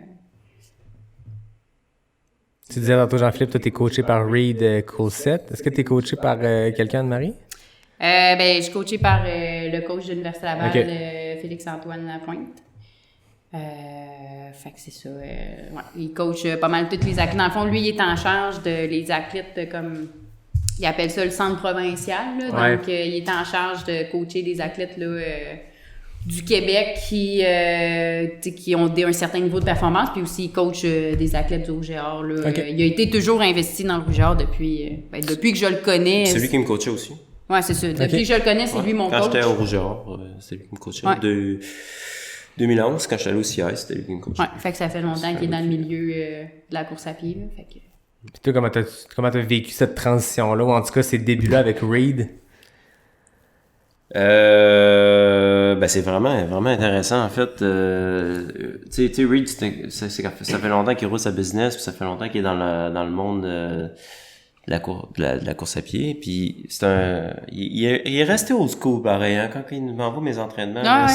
Tu disais tantôt, Jean-Philippe, toi, t'es coaché par Reed Coulsett. Est-ce que t'es coaché par quelqu'un de Marie? Je suis coachée par le coach de l'Université Laval, Félix-Antoine Lapointe. Fait que c'est ça. Il coach pas mal tous les athlètes. Dans le fond, lui, il est en charge de les athlètes comme... Il appelle ça le centre provincial. Là, donc, il est en charge de coacher des athlètes là, du Québec qui ont un certain niveau de performance. Puis aussi, il coach des athlètes du Rouge et Or. Là. Il a été toujours investi dans le Rouge et Or depuis que je le connais. C'est lui qui me coachait aussi. Ouais, c'est ça. Depuis que je le connais, c'est lui mon coach. Quand j'étais au Rouge et Or, c'est lui qui me coachait. 2011, quand j'étais allé au CI, c'était lui qui me coachait. Ouais, fait que ça fait longtemps qu'il est dans le milieu de la course à pied. Là, fait que... Puis toi, comment t'as vécu cette transition-là, ou en tout cas ces débuts-là avec Reed? C'est vraiment intéressant, en fait. Tu sais, Reed, ça fait longtemps qu'il roule sa business, puis ça fait longtemps qu'il est dans le monde de la course à pied, puis il est resté old school, pareil, hein, quand il m'envoie mes entraînements, là,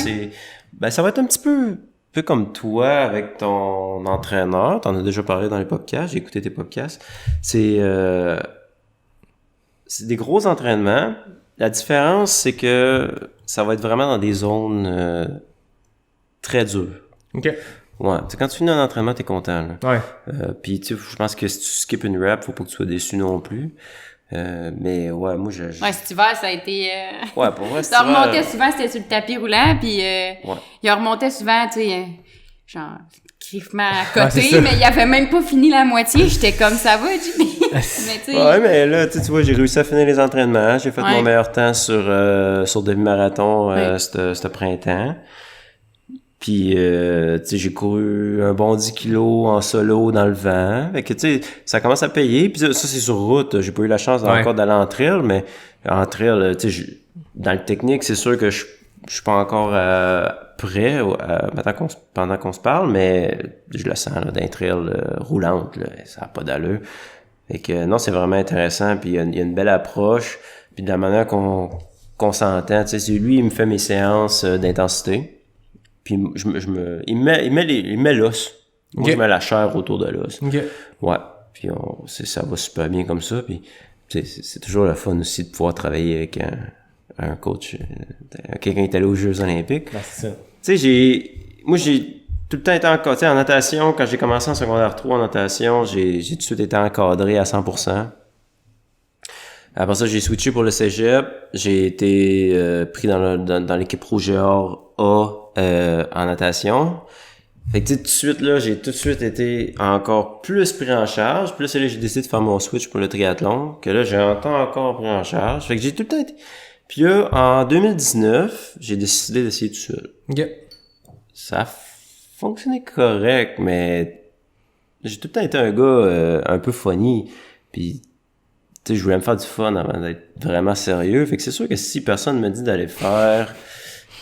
ça va être un petit peu comme toi avec ton entraîneur. T'en as déjà parlé dans les podcasts. J'ai écouté tes podcasts. C'est des gros entraînements. La différence, c'est que ça va être vraiment dans des zones très dures. OK. Ouais. Tu sais, quand tu finis un entraînement, t'es content, là. Ouais. Puis, tu sais, je pense que si tu skippes une rep, faut pas que tu sois déçu non plus. Mais ouais, moi Ouais, cet hiver, ça a été... Ouais, pour moi, ça remontait souvent, c'était sur le tapis roulant, puis il remontait souvent, tu sais, genre, griffement à côté, mais il avait même pas fini la moitié. J'étais comme, ça va, Jimmy? Mais tu sais... Ouais, mais là, tu vois, j'ai réussi à finir les entraînements. J'ai fait mon meilleur temps sur demi-marathon ce printemps. Puis, tu sais, j'ai couru un bon 10 kilos en solo dans le vent. Fait que, tu sais, ça commence à payer. Puis ça, c'est sur route. J'ai pas eu la chance encore d'aller en trail, mais en trail, tu sais, dans le technique, c'est sûr que je suis pas encore prêt pendant qu'on se parle, mais je le sens, là, d'un trail roulante, là. Ça a pas d'allure. Fait que, non, c'est vraiment intéressant. Puis, il y a une belle approche. Puis, de la manière qu'on s'entend, tu sais, c'est lui, il me fait mes séances d'intensité. Puis il met l'os. Moi, je mets la chair autour de l'os. Ouais. Puis ça va super bien comme ça. Puis c'est toujours le fun aussi de pouvoir travailler avec un coach, quelqu'un qui est allé aux Jeux Olympiques. Ben, c'est ça. Tu sais, j'ai tout le temps été encadré en natation. Quand j'ai commencé en secondaire 3 en natation, j'ai tout de suite été encadré à 100%. Après ça, j'ai switché pour le cégep. J'ai été pris dans l'équipe Rouge et Or A en natation. Fait que tout de suite, là, j'ai tout de suite été encore plus pris en charge. Puis là, c'est là que j'ai décidé de faire mon switch pour le triathlon, que là, j'ai encore pris en charge. Fait que j'ai tout le temps été... Puis là, en 2019, j'ai décidé d'essayer tout seul. OK. Ça a fonctionné correct, mais j'ai tout le temps été un gars un peu funny. Puis, tu sais, je voulais me faire du fun avant d'être vraiment sérieux. Fait que c'est sûr que si personne me dit d'aller faire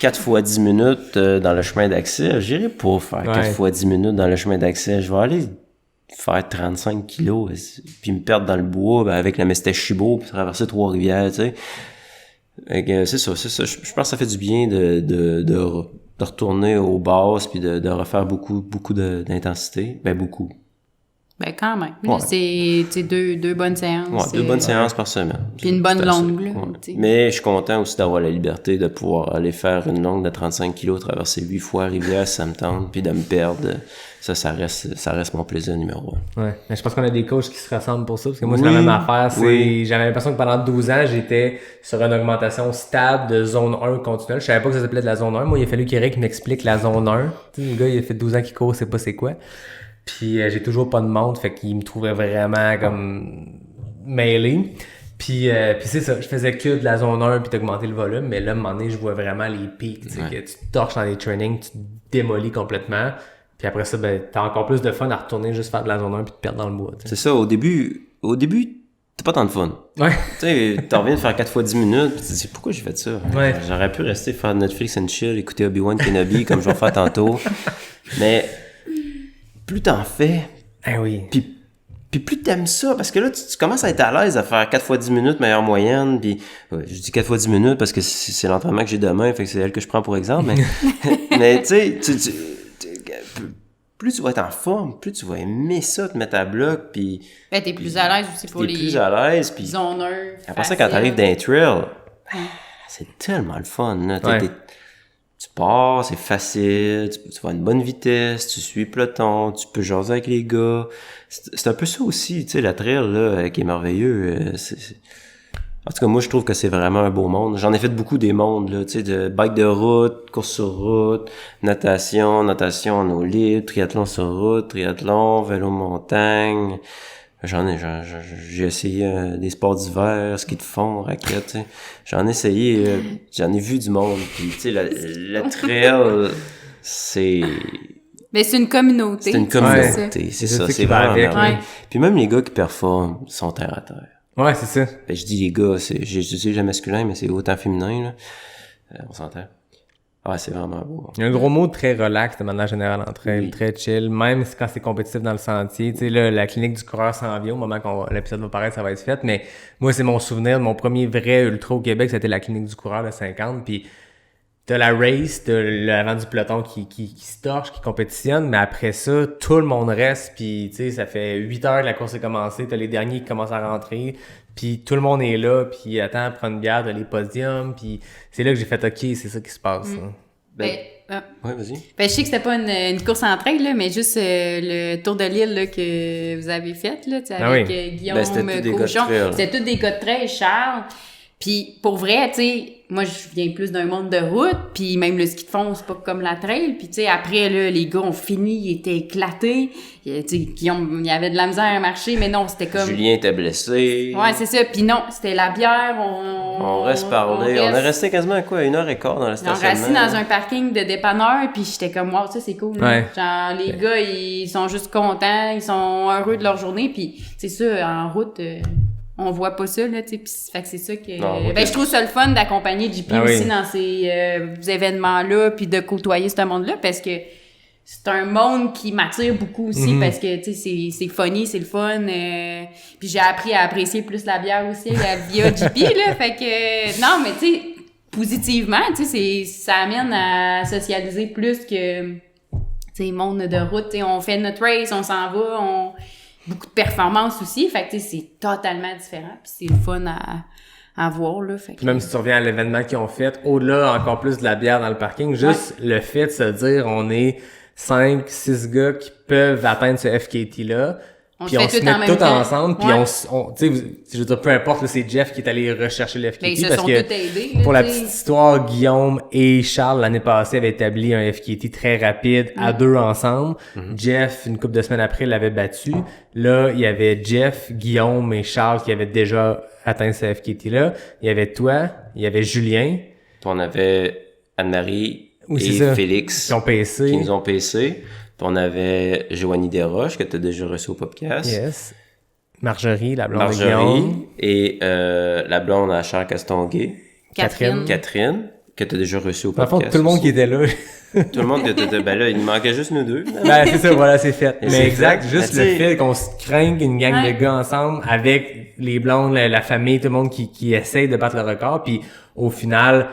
4 fois 10 minutes dans le chemin d'accès, j'irai pas faire 4 fois 10 minutes dans le chemin d'accès. Je vais aller faire 35 kilos, puis me perdre dans le bois avec la Mestèche-Chibault, puis traverser Trois-Rivières, tu sais. Fait que c'est ça. Je pense que ça fait du bien de retourner aux bases, puis de refaire beaucoup d'intensité. Ben, beaucoup. Ben, quand même. Ouais. C'est deux bonnes séances. Ouais, 2 bonnes séances par semaine. Puis une bonne longue, là. Ouais. Mais je suis content aussi d'avoir la liberté de pouvoir aller faire une longue de 35 kilos, traverser 8 fois Rivière si ça me tente, puis de me perdre. Ça reste mon plaisir numéro 1. Ouais. Mais je pense qu'on a des coachs qui se ressemblent pour ça, parce que moi, c'est la même affaire. J'avais l'impression que pendant 12 ans, j'étais sur une augmentation stable de zone 1 continuelle. Je savais pas que ça s'appelait de la zone 1. Moi, il a fallu qu'Eric m'explique la zone 1. Tu sais, le gars, il a fait 12 ans qu'il court, c'est pas c'est quoi. Puis j'ai toujours pas de montre, fait qu'il me trouvait vraiment comme mêlé. Puis c'est ça, je faisais que de la zone 1 puis d'augmenter le volume, mais là, à un moment donné, je vois vraiment les pics, tu sais, que tu te torches dans les trainings, tu te démolis complètement. Puis après ça, ben, t'as encore plus de fun à retourner juste faire de la zone 1 puis te perdre dans le bois. T'sais. C'est ça, au début, t'as pas tant de fun. Ouais. Tu sais, t'en reviens de faire 4 fois 10 minutes, pis tu te dis, pourquoi j'ai fait ça? Ouais. J'aurais pu rester faire Netflix and chill, écouter Obi-Wan Kenobi comme je vais faire tantôt. Mais plus t'en fais, oui. Puis plus t'aimes ça, parce que là, tu commences à être à l'aise à faire 4 fois 10 minutes, meilleure moyenne, puis je dis 4 fois 10 minutes parce que c'est l'entraînement que j'ai demain, fait que c'est elle que je prends pour exemple, mais tu sais, plus tu vas être en forme, plus tu vas aimer ça, te mettre à bloc, puis... Ben, t'es plus à l'aise aussi pour les... T'es plus à l'aise, puis... Zone 1, après ça, quand t'arrives d'un trail, c'est tellement le fun, là. Ouais. Tu pars, c'est facile, tu vas à une bonne vitesse, tu suis le peloton, tu peux jaser avec les gars. C'est un peu ça aussi, tu sais, la trail, là, qui est merveilleux. En tout cas, moi, je trouve que c'est vraiment un beau monde. J'en ai fait beaucoup des mondes, là, tu sais, de bike de route, course sur route, natation en eau libre, triathlon sur route, triathlon, vélo montagne. J'ai essayé des sports d'hiver, ski de fond, raquettes, tu sais. J'en ai essayé, j'en ai vu du monde. Puis, tu sais, la trail, c'est... Ben, c'est une communauté. C'est une communauté, c'est ça, c'est vraiment avec, merveilleux. Puis même les gars qui performent sont terre à terre. Ouais, c'est ça. Ben, je dis les gars, j'utilise le masculin, mais c'est autant féminin, là. On s'entend. Ah, c'est vraiment beau. Il y a un gros mot très relax de manière générale en trail, très chill, même quand c'est compétitif dans le sentier. Tu sais, là, la clinique du coureur s'en vient, au moment l'épisode va paraître, ça va être fait, mais moi, c'est mon souvenir de mon premier vrai ultra au Québec, c'était la clinique du coureur de 50, puis t'as la race, t'as l'avant du peloton qui se torche, qui compétitionne, mais après ça, tout le monde reste, puis tu sais, ça fait 8 heures que la course est commencée, t'as les derniers qui commencent à rentrer, puis tout le monde est là, puis attends, prendre une bière, t'as les podiums, puis c'est là que j'ai fait « OK, c'est ça qui se passe. » Ouais, vas-y. Ben, je sais que c'était pas une course en trail, là, mais juste le tour de l'île là, que vous avez fait, là, avec Guillaume Cochon. C'était tous des gars de trail, Charles. Puis pour vrai, tu sais, moi je viens plus d'un monde de route, puis même le ski de fond, c'est pas comme la trail. Puis tu sais, après là, les gars ont fini, ils étaient éclatés. Tu sais, Guillaume, il y avait de la misère à marcher, mais non, c'était comme... Julien était blessé. Ouais, c'est ça. Puis non, c'était la bière, on reste parler. On est resté quasiment à quoi, 1h15 dans le stationnement. On resté dans un parking de dépanneur, puis j'étais comme, wow, ça c'est cool. Ouais. Genre, les gars, ils sont juste contents, ils sont heureux de leur journée, puis c'est ça, en route... on voit pas ça, là, tu sais, pis fait que c'est ça que... Non, je trouve ça le fun d'accompagner JP aussi dans ces événements-là, puis de côtoyer ce monde-là, parce que c'est un monde qui m'attire beaucoup aussi, parce que, tu sais, c'est funny, c'est le fun, puis j'ai appris à apprécier plus la bière aussi, via JP, là, fait que... non, mais tu sais, positivement, tu sais, ça amène à socialiser plus que, tu sais, monde de route, tu sais, on fait notre race, on s'en va, beaucoup de performances aussi, fait que c'est totalement différent, puis c'est le fun à voir, là. Fait que... Même si tu reviens à l'événement qu'ils ont fait, au-delà encore plus de la bière dans le parking, juste le fait de se dire on est 5-6 gars qui peuvent atteindre ce FKT-là, puis on se met tout ensemble, puis on tu sais, je veux dire, peu importe, là, c'est Jeff qui est allé rechercher le FKT, ben, ils se parce sont que tous aidés, là, pour la petite histoire, Guillaume et Charles l'année passée avaient établi un FKT très rapide à deux ensemble. Jeff, une couple de semaines après, l'avait battu. Là, il y avait Jeff, Guillaume et Charles qui avaient déjà atteint ce FKT-là. Il y avait toi, il y avait Julien. Puis on avait Anne-Marie Oui, et Félix qui ont PC. Qui nous ont PC. Puis on avait Joanie Desroches, que tu as déjà reçu au podcast. Yes. Marjorie, la blonde de Guillaume. Et la blonde à Charles Castonguay. Catherine, que tu as déjà reçu au Dans le podcast. fond, tout le monde qui était là. Tout le monde que t'étais... Ben là, il manquait juste nous deux. Ben, c'est ça, voilà, c'est fait. Et Mais exact, fait. juste Ben, le fait qu'on se craigne une gang de gars ensemble avec les blondes, la famille, tout le monde qui essaye de battre le record. Puis au final,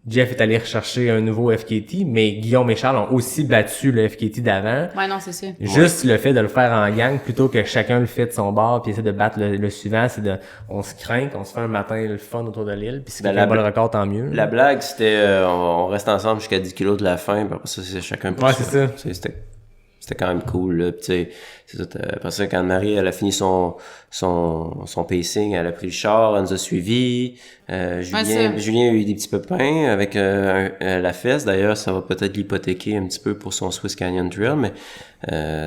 Jeff est allé rechercher un nouveau FKT, mais Guillaume et Charles ont aussi battu le FKT d'avant. Ouais, non, c'est ça. Juste le fait de le faire en gang plutôt que chacun le fait de son bord puis essaie de battre le suivant, c'est on se craint, on se fait un matin le fun autour de l'île, puis si quelqu'un bat le record, tant mieux. La blague, c'était on reste ensemble jusqu'à 10 kilos de la fin, puis après ça, c'est chacun pour c'est ça. C'était quand même cool, là. Puis, tu sais, c'est ça, après ça, quand Marie, elle a fini son pacing, elle a pris le char, elle nous a suivis. Julien a eu des petits pépins avec la fesse. D'ailleurs, ça va peut-être l'hypothéquer un petit peu pour son Swiss Canyon Trail, mais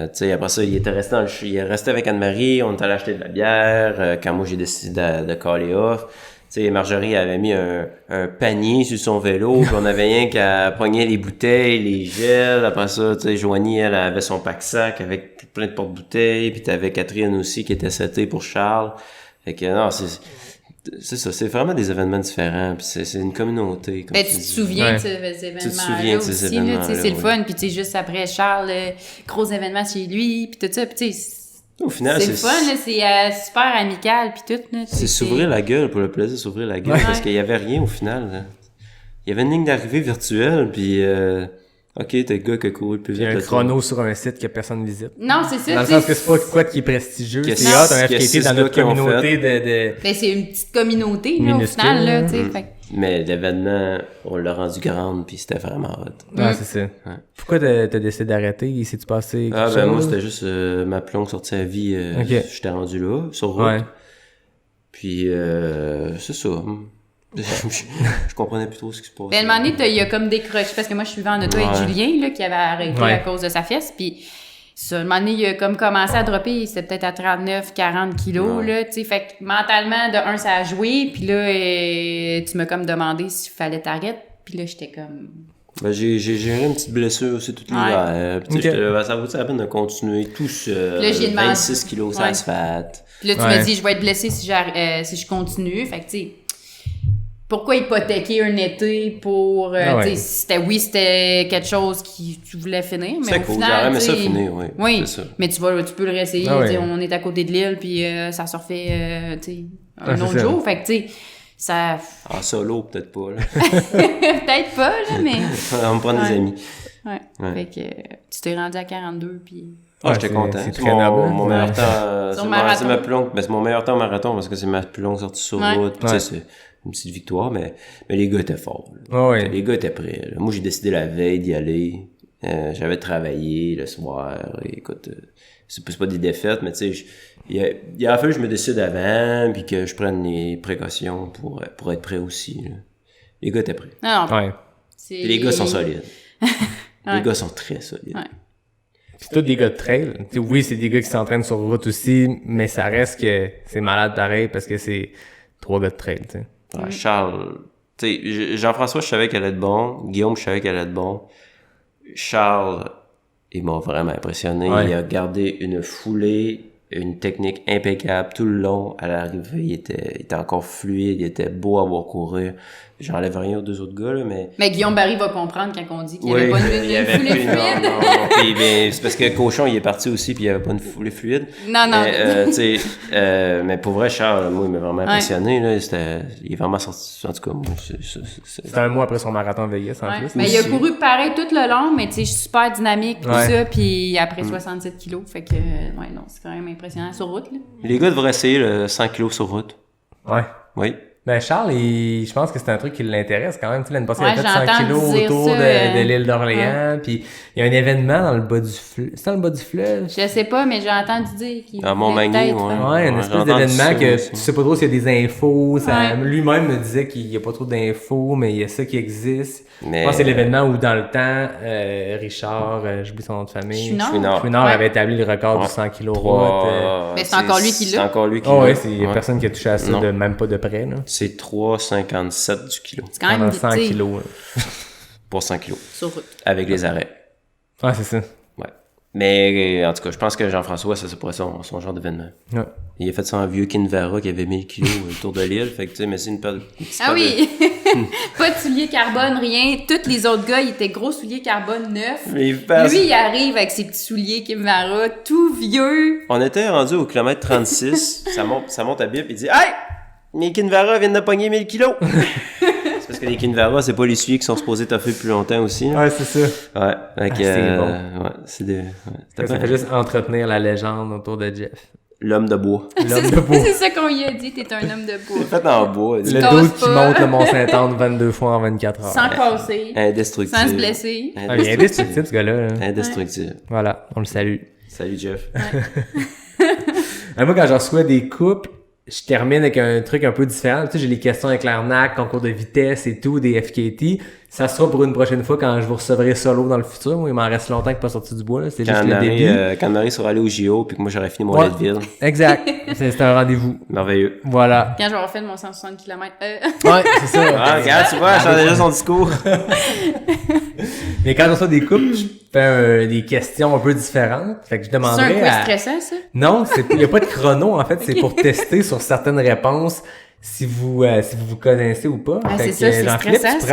tu sais, après ça, il est resté avec Anne-Marie, on est allé acheter de la bière, quand moi j'ai décidé de caller off. Tu sais, Marjorie avait mis un panier sur son vélo, puis on avait rien qu'à pogner les bouteilles, les gels. Après ça, tu sais, Joanie, elle avait son pack-sac avec plein de porte-bouteilles, puis t'avais Catherine aussi qui était setée pour Charles. Fait que non, c'est ça, c'est vraiment des événements différents, puis c'est une communauté. Comme ben, tu te souviens de ces événements-là aussi, là, c'est le fun, puis tu sais, juste après Charles, gros événement chez lui, puis tout ça, puis tu sais, au final, c'est le fun, là, c'est super amical pis tout, là. C'est s'ouvrir la gueule pour le plaisir s'ouvrir la gueule, parce qu'il y avait rien au final, là. Il y avait une ligne d'arrivée virtuelle, puis ok, t'as le gars qui a couru le plus vite. Il y a un chrono sur un site que personne visite. Non, c'est ça. Dans le sens que c'est pas quoi qui est prestigieux, c'est hot, un FKT dans notre communauté de... Ben, c'est une petite communauté, là, au final, là, tu sais. Mais l'événement, on l'a rendu grande, puis c'était vraiment hot. Ah, c'est ça. Ouais. Pourquoi t'as décidé d'arrêter? C'est-tu passé quelque chose? Moi, c'était juste ma plonge sortie à vie. Ok. J'étais rendu là, sur route. Ouais. Puis, c'est ça. Je comprenais plus trop ce qui se passait. Ben, à un moment donné, il y a comme décroché, parce que moi, je suivais en auto avec Julien, là, qui avait arrêté à cause de sa fesse, puis ça, à un moment donné, il a comme commencé à dropper, c'était peut-être à 39, 40 kilos, là, tu sais, fait que mentalement, de un, ça a joué, puis là, tu m'as comme demandé s'il fallait t'arrêter, puis là, j'étais comme... Ben, j'ai géré une petite blessure aussi toute l'hiver. Puis, ça vaut la peine de continuer tout seul. Là, j'ai demandé... 26 kilos, ça se fait. Puis là, tu m'as dit, je vais être blessée si je continue, fait que, tu sais... Pourquoi hypothéquer un été pour... c'était quelque chose qui tu voulais finir, mais au cool, final, j'aurais aimé ça finir, oui. Oui, c'est ça. mais tu peux le réessayer. On est à côté de l'île, puis ça se refait un autre jour. Fait que, tu sais, ça... En solo, peut-être pas, là. Peut-être pas, là, mais... On me prend des amis. Ouais. Fait que tu t'es rendu à 42, puis... J'étais content. C'est très noble. Mon meilleur temps... c'est ma plus longue... Mais c'est mon meilleur temps au marathon, parce que c'est ma plus longue sortie sur route. Tu sais, c'est une petite victoire, mais les gars étaient forts. Les gars étaient prêts. Là. Moi, j'ai décidé la veille d'y aller. J'avais travaillé le soir. Écoute, c'est pas des défaites, mais tu sais, il a fallu que je me décide avant, puis que je prenne les précautions pour être prêt aussi. Là. Les gars étaient prêts. Non. Et les gars sont solides. Les gars sont très solides. Ouais. C'est tous des gars de trail. T'sais, oui, c'est des gars qui s'entraînent sur route aussi, mais ça reste que c'est malade pareil parce que c'est 3 gars de trail, tu sais. Ouais, Charles, tu sais, Jean-François, je savais qu'elle allait être bon. Guillaume, je savais qu'elle allait être bon. Charles, il m'a vraiment impressionné. Il a gardé une foulée, une technique impeccable tout le long. À l'arrivée, il était encore fluide, il était beau à voir courir. J'enlève rien aux 2 autres gars, là, mais... Mais Guillaume Barry va comprendre quand on dit qu'il n'y avait pas une foulée fluide. Non. Puis, ben, c'est parce que Cochon, il est parti aussi, puis il n'y avait pas une foulée fluide. Non. Mais pour vrai, Charles, moi, il m'a vraiment impressionné. Là, il est vraiment sorti... En tout cas, moi, C'était un mois après son marathon de Vegas, en plus. Mais il a couru pareil tout le long, mais tu sais, super dynamique, tout ça, puis après 67 kilos. Fait que, non, c'est quand même impressionnant sur route, là. Les gars devraient essayer le 100 kilos sur route. Ouais. Oui. Ben Charles, je pense que c'est un truc qui l'intéresse quand même. Tu sais, l'année passée, il a fait 100 kilos autour de l'île d'Orléans. Puis il y a un événement dans le bas du fleuve. C'est dans le bas du fleuve? Je sais pas, mais j'ai entendu dire qu'il à Montmagny, ouais, une espèce d'événement que tu sais pas trop s'il y a des infos. Lui-même me disait qu'il y a pas trop d'infos, mais il y a ça qui existe. Je pense que c'est l'événement où dans le temps, Richard, j'oublie son nom de famille. Chouinard avait établi le record du 100 kilos route. Mais c'est encore lui qui l'a. C'est encore lui qui l'a. Ouais, il y a personne qui a touché à ça, même pas de près, là. C'est 3,57 du kilo. C'est quand même 100 kilos. Pour 100 kilos. Sur route. Avec les arrêts. Ah, c'est ça. Ouais. Mais en tout cas, je pense que Jean-François, ça c'est pour son genre d'événement. Ouais. Il a fait ça en vieux Kinvara qui avait 1000 kilos autour de l'île. Fait que tu sais, mais c'est une paire. Ah oui! Pas de souliers carbone, rien. Tous les autres gars, ils étaient gros souliers carbone neufs. Lui, il arrive avec ses petits souliers Kinvara, tout vieux. On était rendu au kilomètre 36. ça monte à bip. Il dit hey! Mes Kinvara viennent de pogner 1000 kilos! C'est parce que les Kinvara, c'est pas les souliers qui sont supposés toffer plus longtemps aussi. Là. Ouais, c'est ça. Ouais. C'est bon. Ouais, c'est des. Ouais, ça fait juste entretenir la légende autour de Jeff. L'homme de bois. L'homme de bois. C'est ça qu'on lui a dit, t'es un homme de bois. C'est fait en bois. Le dos qui monte le Mont-Saint-Anne 22 fois en 24 heures. Sans casser. Indestructible. Sans se blesser. Il est indestructible, ce gars-là. Indestructible. Voilà, on le salue. Salut, Jeff. Ouais. Moi, quand je reçois des coupes, je termine avec un truc un peu différent. Tu sais, j'ai les questions avec l'ARNAC, concours de vitesse et tout, des FKT. Ça sera pour une prochaine fois quand je vous recevrai solo dans le futur. Moi, il m'en reste longtemps que pas sorti du bois. Là. C'est juste le début. Quand Marie sera allée au JO puis que moi j'aurais fini mon Leadville. Exact. C'est un rendez-vous. Merveilleux. Voilà. Quand j'aurai fait mon 160 km. Ouais, c'est ça. Regarde, tu vois, elle change déjà son discours. Mais quand je reçois des coupes, je fais des questions un peu différentes. Fait que je demanderais. C'est un quiz stressant, ça? Non, il n'y a pas de chrono, en fait. C'est pour tester sur certaines réponses si vous connaissez ou pas. Ah, fait c'est que, ça, c'est Jean-Philippe, stressant, tu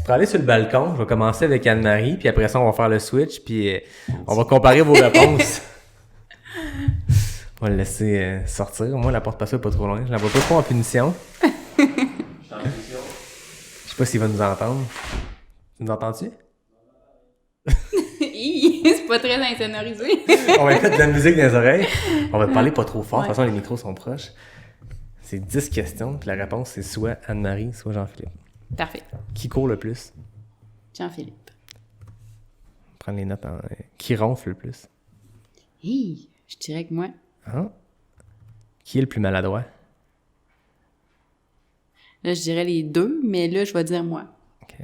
pourrais aller sur le balcon. Je vais commencer avec Anne-Marie, puis après ça, on va faire le switch, puis on va comparer vos réponses. On va le laisser sortir. Moi, la porte passée pas trop loin. Je la vois pas trop en punition. Je sais pas s'il va nous entendre. Tu nous entends-tu? C'est pas très insonorisé. On va mettre de la musique dans les oreilles. On va parler pas trop fort. De toute façon, les micros sont proches. c'est 10 questions, puis la réponse, c'est soit Anne-Marie, soit Jean-Philippe. Parfait. Qui court le plus? Jean-Philippe. Prendre les notes qui ronfle le plus? Hi, je dirais que moi. Hein? Qui est le plus maladroit? Là, je dirais les deux, mais là, je vais dire moi. OK.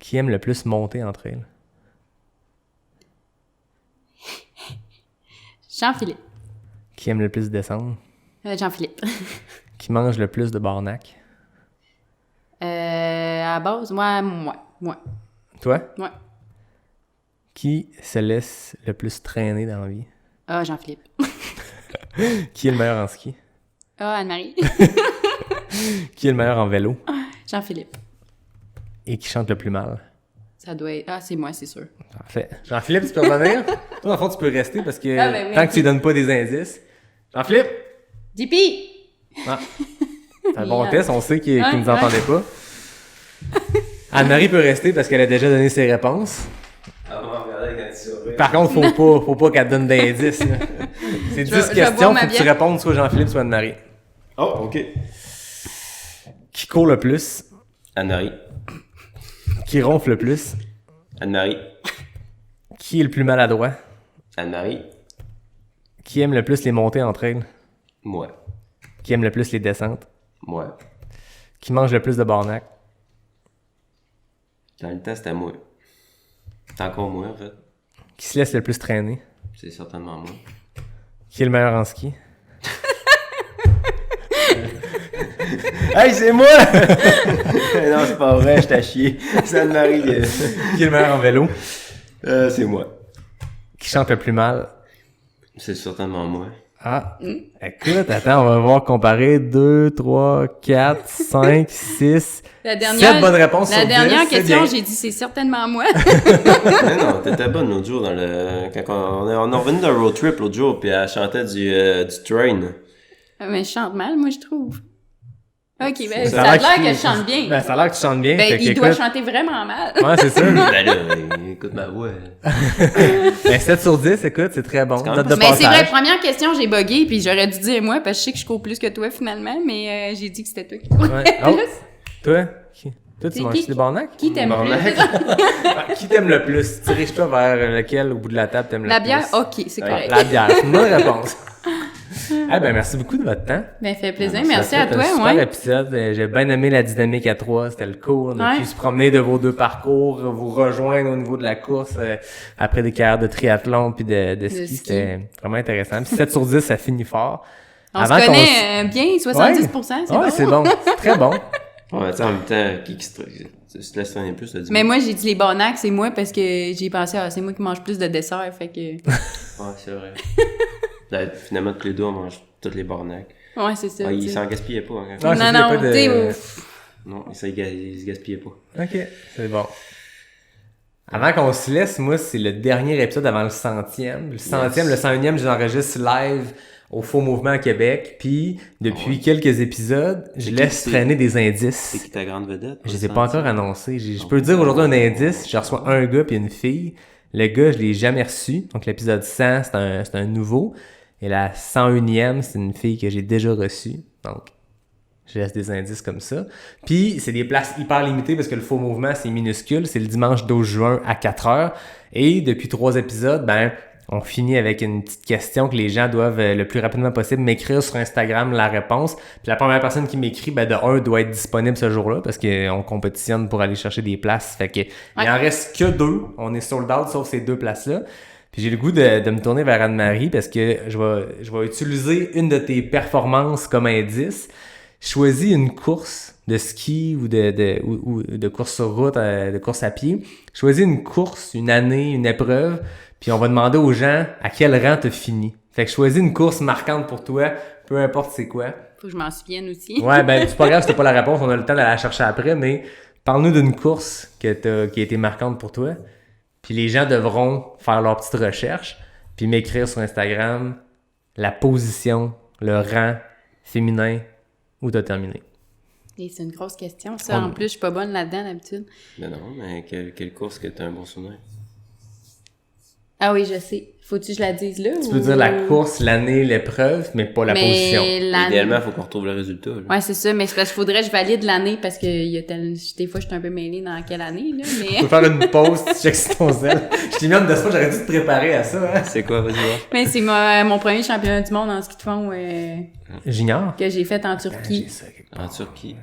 Qui aime le plus monter entre elles? Jean-Philippe. Qui aime le plus descendre? Jean-Philippe. Qui mange le plus de barnac? À base, moi. Toi? Ouais. Qui se laisse le plus traîner dans la vie? Ah, Jean-Philippe. Qui est le meilleur en ski? Ah, Anne-Marie. Qui est le meilleur en vélo? Jean-Philippe. Et qui chante le plus mal? Ça doit être... Ah, c'est moi, c'est sûr. Parfait. Jean-Philippe, tu peux revenir? Toi, dans le fond, tu peux rester parce que Ah, ben oui, tant ok. que tu lui donnes pas des indices. Jean-Philippe! JP! Ah. C'est un bon test, on sait qu'il Ouais, nous entendait pas. Anne-Marie peut rester parce qu'elle a déjà donné ses réponses. Par contre, faut pas qu'elle te donne d'indices. Là. C'est 10 je vais questions, boire ma faut que tu bière. répondes soit Jean-Philippe, soit Anne-Marie. Oh, OK. Qui court le plus? Anne-Marie. Qui ronfle le plus? Anne-Marie. Qui est le plus maladroit? Anne-Marie. Qui aime le plus les montées entre elles? Moi. Qui aime le plus les descentes? Moi. Qui mange le plus de barnac? Dans le temps, c'était moi. C'est encore moi, en fait. Qui se laisse le plus traîner? C'est certainement moi. Qui est le meilleur en ski? Hey, c'est moi! Non, c'est pas vrai, je t'ai chié. C'est Anne-Marie. Qui est le meilleur en vélo? C'est moi. Qui chante le plus mal? C'est certainement moi. Ah, écoute, attends, on va voir comparer 2, 3, 4, 5, 6, La dernière, 7 bonnes réponses la sur 10, dernière c'est question, bien. j'ai dit c'est certainement moi. Mais non, t'étais bonne l'autre jour dans le... Quand on est revenu d'un road trip l'autre jour, puis elle chantait du train. Mais je chante mal, moi, je trouve. Ok, ben, Ça ça a l'air que je chante bien. Ben, ça a l'air que tu chantes bien. Ben, fait il que, doit écoute, chanter vraiment mal. Ouais, c'est ça. Ben là, écoute ma voix. Ben, 7 sur 10, écoute, c'est très bon. quand Note même de Mais c'est vrai, passage. première question, j'ai bugué, puis j'aurais dû dire moi, parce que je sais que je cours plus que toi, finalement, mais j'ai dit que c'était toi qui courais. Ouais. Oh, toi, tu C'est manges qui- des barnacs? Qui t'aime Barnac. plus? Ah, qui t'aime le plus? Dirige-toi vers lequel, au bout de la table, t'aimes le La plus? bière? Ok, c'est correct. La bière, c'est une bonne réponse. Ah ben, merci beaucoup de votre temps. Ben, fait plaisir, Ah, merci à C'était toi, un super ouais. épisode. J'ai bien aimé la dynamique à 3. C'était le cool. On a Ouais. pu se promener de vos deux parcours, vous rejoindre au niveau de la course après des carrières de triathlon puis de ski. ski. C'était vraiment intéressant. Puis 7 sur 10, ça finit fort. On se Avant qu'on connaît bien, 70%, c'est Ouais, bon. c'est bon. C'est très bon. Ouais, tu sais, en même temps, qui se laisse traîner plus, ça dit. Mais moi, j'ai dit les barnacs, c'est moi, parce que j'ai pensé, c'est moi qui mange plus de dessert, fait que... Ouais, c'est vrai. Là, finalement, tous les deux, on mange toutes les barnacs. Ouais, c'est ça. Ah, tu ils sais. s'en gaspillaient pas. Hein, Ouais, Non, c'est non, pas de- tu sais, ouf. Non, ils se gaspillaient pas. OK, c'est bon. Avant qu'on se laisse, moi, c'est le dernier épisode avant le 100e. Le 100e, le 101e, je l'enregistre live au Faux Mouvement à Québec. Puis, depuis quelques épisodes, je qui laisse c'est? traîner des C'est indices. qui ta grande vedette? Je les ai pas encore annoncés. Je peux dire aujourd'hui un indice. Je reçois un gars puis une fille. Le gars, je l'ai jamais reçu. Donc, l'épisode 100, c'est un nouveau. Et la 101e, c'est une fille que j'ai déjà reçue. Donc, je laisse des indices comme ça. Puis, c'est des places hyper limitées parce que le Faux Mouvement, c'est minuscule. C'est le dimanche 12 juin à 4h. Et depuis 3 épisodes, on finit avec une petite question que les gens doivent le plus rapidement possible m'écrire sur Instagram la réponse. Puis la première personne qui m'écrit, de un, doit être disponible ce jour-là parce qu'on compétitionne pour aller chercher des places. Fait que il en reste que 2. On est sold out sauf ces 2 places-là. Puis j'ai le goût de me tourner vers Anne-Marie parce que je vais utiliser une de tes performances comme indice. Choisis une course de ski ou de course sur route, de course à pied. Choisis une course, une année, une épreuve, puis on va demander aux gens à quel rang t'as fini. Fait que choisis une course marquante pour toi, peu importe c'est quoi. Faut que je m'en souvienne aussi. Ouais, c'est pas grave si t'as pas la réponse, on a le temps d'aller la chercher après, mais parle-nous d'une course qui a été marquante pour toi. Puis les gens devront faire leur petite recherche, puis m'écrire sur Instagram la position, le rang féminin où t'as terminé. Et c'est une grosse question, ça. En plus, je suis pas bonne là-dedans, d'habitude. Mais non, mais quelle course que t'as un bon souvenir? Ah oui, je sais. Faut-tu que je la dise là? Tu peux dire la course, l'année, l'épreuve, mais pas la position. Idéalement, il faut qu'on retrouve le résultat. Là. Ouais, c'est ça, mais c'est parce qu'il faudrait que je valide l'année parce que des fois, je suis un peu mêlée dans quelle année, là, mais... Tu peux faire une pause, tu checks sur ton zèle. Je t'ai mis en dessous, j'aurais dû te préparer à ça, hein. C'est quoi, vas-y, voir? Mais c'est mon premier championnat du monde en ski de fond Junior? que j'ai fait en Turquie. En Turquie.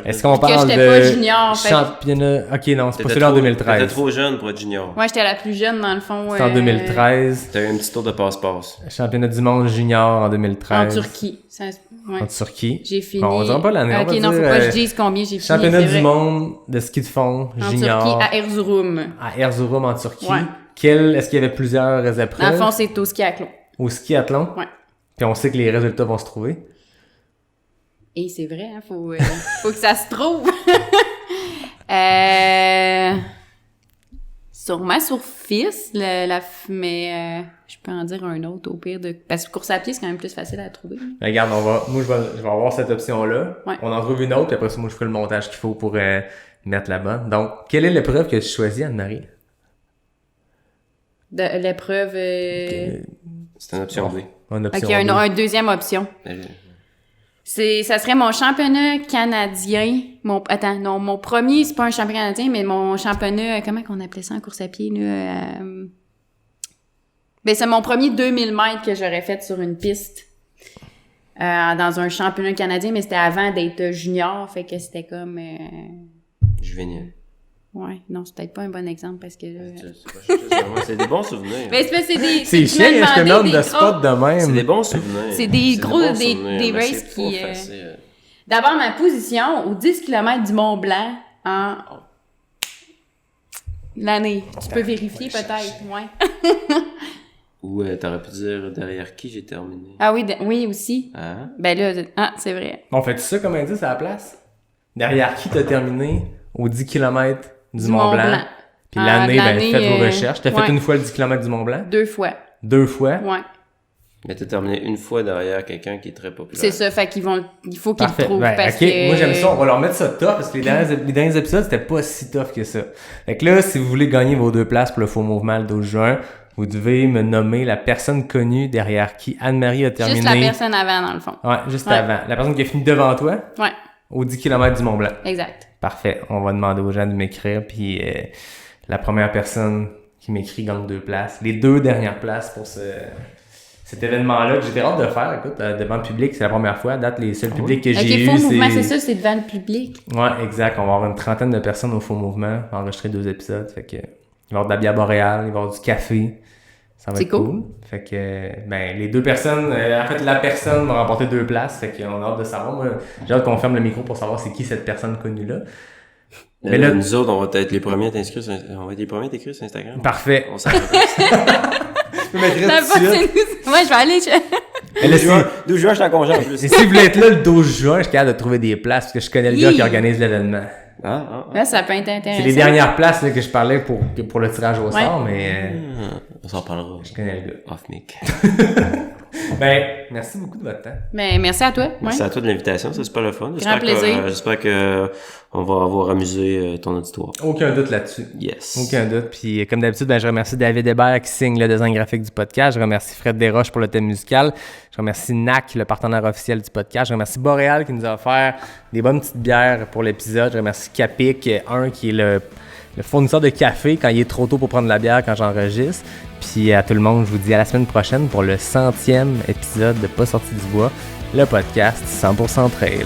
Est-ce qu'on Que parle j'étais pas de junior, fait que- championnat? Ok, non, c'est pas T'étais celui en trop- 2013. T'étais trop jeune pour être junior. Ouais, j'étais la plus jeune, dans le fond. C'est en 2013. T'as eu un petit tour de passe-passe. Championnat du monde junior en 2013. En Turquie. Ouais. En Turquie. J'ai fini. Bon, on dira pas l'année, on Ok, va non, dire, faut pas que je dise combien j'ai fini. Championnat c'est du vrai. monde de ski de fond En junior. Turquie, à Erzurum. À Erzurum en Turquie. Ouais. Est-ce qu'il y avait plusieurs Dans le épreuves? fond, c'est au skiathlon. Au skiathlon? Ouais. Puis on sait que les résultats vont se trouver. Et c'est vrai, hein, faut que ça se trouve. Sûrement sur FIS, mais je peux en dire un autre au pire. Parce que course à pied, c'est quand même plus facile à trouver. Mais regarde, moi je vais avoir cette option-là. Ouais. On en trouve une autre, puis après ça, moi je ferai le montage qu'il faut pour mettre la bonne. Donc, quelle est l'épreuve que tu choisis, Anne-Marie? De l'épreuve... C'était une option B. Une option Ok, deux. une deuxième option. Ça serait mon championnat canadien. Mon premier, c'est pas un championnat canadien, mais mon championnat, comment qu'on appelait ça en course à pied, là? Ben, c'est mon premier 2000 mètres que j'aurais fait sur une piste. Dans un championnat canadien, mais c'était avant d'être junior, fait que c'était comme, Juvénile. ouais, non, c'est peut-être pas un bon exemple parce que là... C'est des bons souvenirs. Mais c'est des... C'est tu m'as chiant, je te demandé nomme des de spot de même. C'est des bons souvenirs. C'est des gros- bons des souvenirs, mais races c'est pas qui, facile. D'abord, ma position au 10 km du Mont Blanc en l'année. Tu peux vérifier peut-être, ouais. Ou t'aurais pu dire derrière qui j'ai terminé. Ah oui, oui aussi. Hein? Ben là, c'est vrai. On fait ça comme indice à la place? Derrière qui t'as terminé au 10 km du Mont Blanc? Puis l'année, faites vos recherches. T'as fait une fois le 10 km du Mont Blanc? 2 fois. 2 fois? Ouais. Mais t'as terminé une fois derrière quelqu'un qui est très populaire. C'est ça, fait qu'il faut qu'ils le Parfait. trouvent Ben, parce ok, que... moi j'aime ça, on va leur mettre ça tough parce que les derniers épisodes c'était pas si tough que ça. Fait que là, si vous voulez gagner vos 2 places pour le faux mouvement le 12 juin, vous devez me nommer la personne connue derrière qui Anne-Marie a terminé. Juste la personne avant, dans le fond. Ouais, juste Ouais. avant. La personne qui a fini devant toi Ouais, au 10 km du Mont Blanc. exact. Parfait. On va demander aux gens de m'écrire puis la première personne qui m'écrit gagne 2 places. Les 2 dernières places pour cet événement-là que j'étais hâte de faire, écoute, devant le public, c'est la première fois. À date, les seuls publics que j'ai Ok, eu, faux mouvement, c'est ça, c'est devant le public. Ouais, exact. On va avoir une trentaine de personnes au faux mouvement. On va enregistrer 2 épisodes. Fait que, il va y avoir de la bière boréale, il va y avoir du café. Ça va C'est être cool. cool. Fait que, ben, les 2 personnes, en fait, la personne va remporter 2 places. Fait qu'on a hâte de savoir. Moi, j'ai hâte qu'on ferme le micro pour savoir c'est qui cette personne connue-là. Mais là, nous autres, on va être les premiers à t'inscrire sur Instagram. Parfait. On s'en rappelle. Je peux mettre T'as tout de pas suite. Ouais, je vais aller... 12 juin, je suis en congé en plus. Et si vous voulez être là le 12 juin, je suis capable de trouver des places parce que je connais le gars qui organise l'événement. Ah. Là, ça peut être intéressant. C'est les dernières places là, que je parlais pour le tirage au sort, mais On s'en parlera. je connais le gars. Off mic. Ben, merci beaucoup de votre temps. Mais merci à toi. Merci Ouais. à toi de l'invitation, c'est super le fun. plaisir. J'espère que on va avoir amusé ton auditoire. Aucun doute là-dessus. Yes. Aucun doute. Puis comme d'habitude, ben, je remercie David Hébert qui signe le design graphique du podcast. Je remercie Fred Desroches pour le thème musical. Je remercie NAC, le partenaire officiel du podcast. Je remercie Boréal qui nous a offert des bonnes petites bières pour l'épisode. Je remercie Capic, qui est le fournisseur de café quand il est trop tôt pour prendre la bière quand j'enregistre. Puis à tout le monde, je vous dis à la semaine prochaine pour le 100e épisode de Pas sorti du bois, le podcast 100% trail.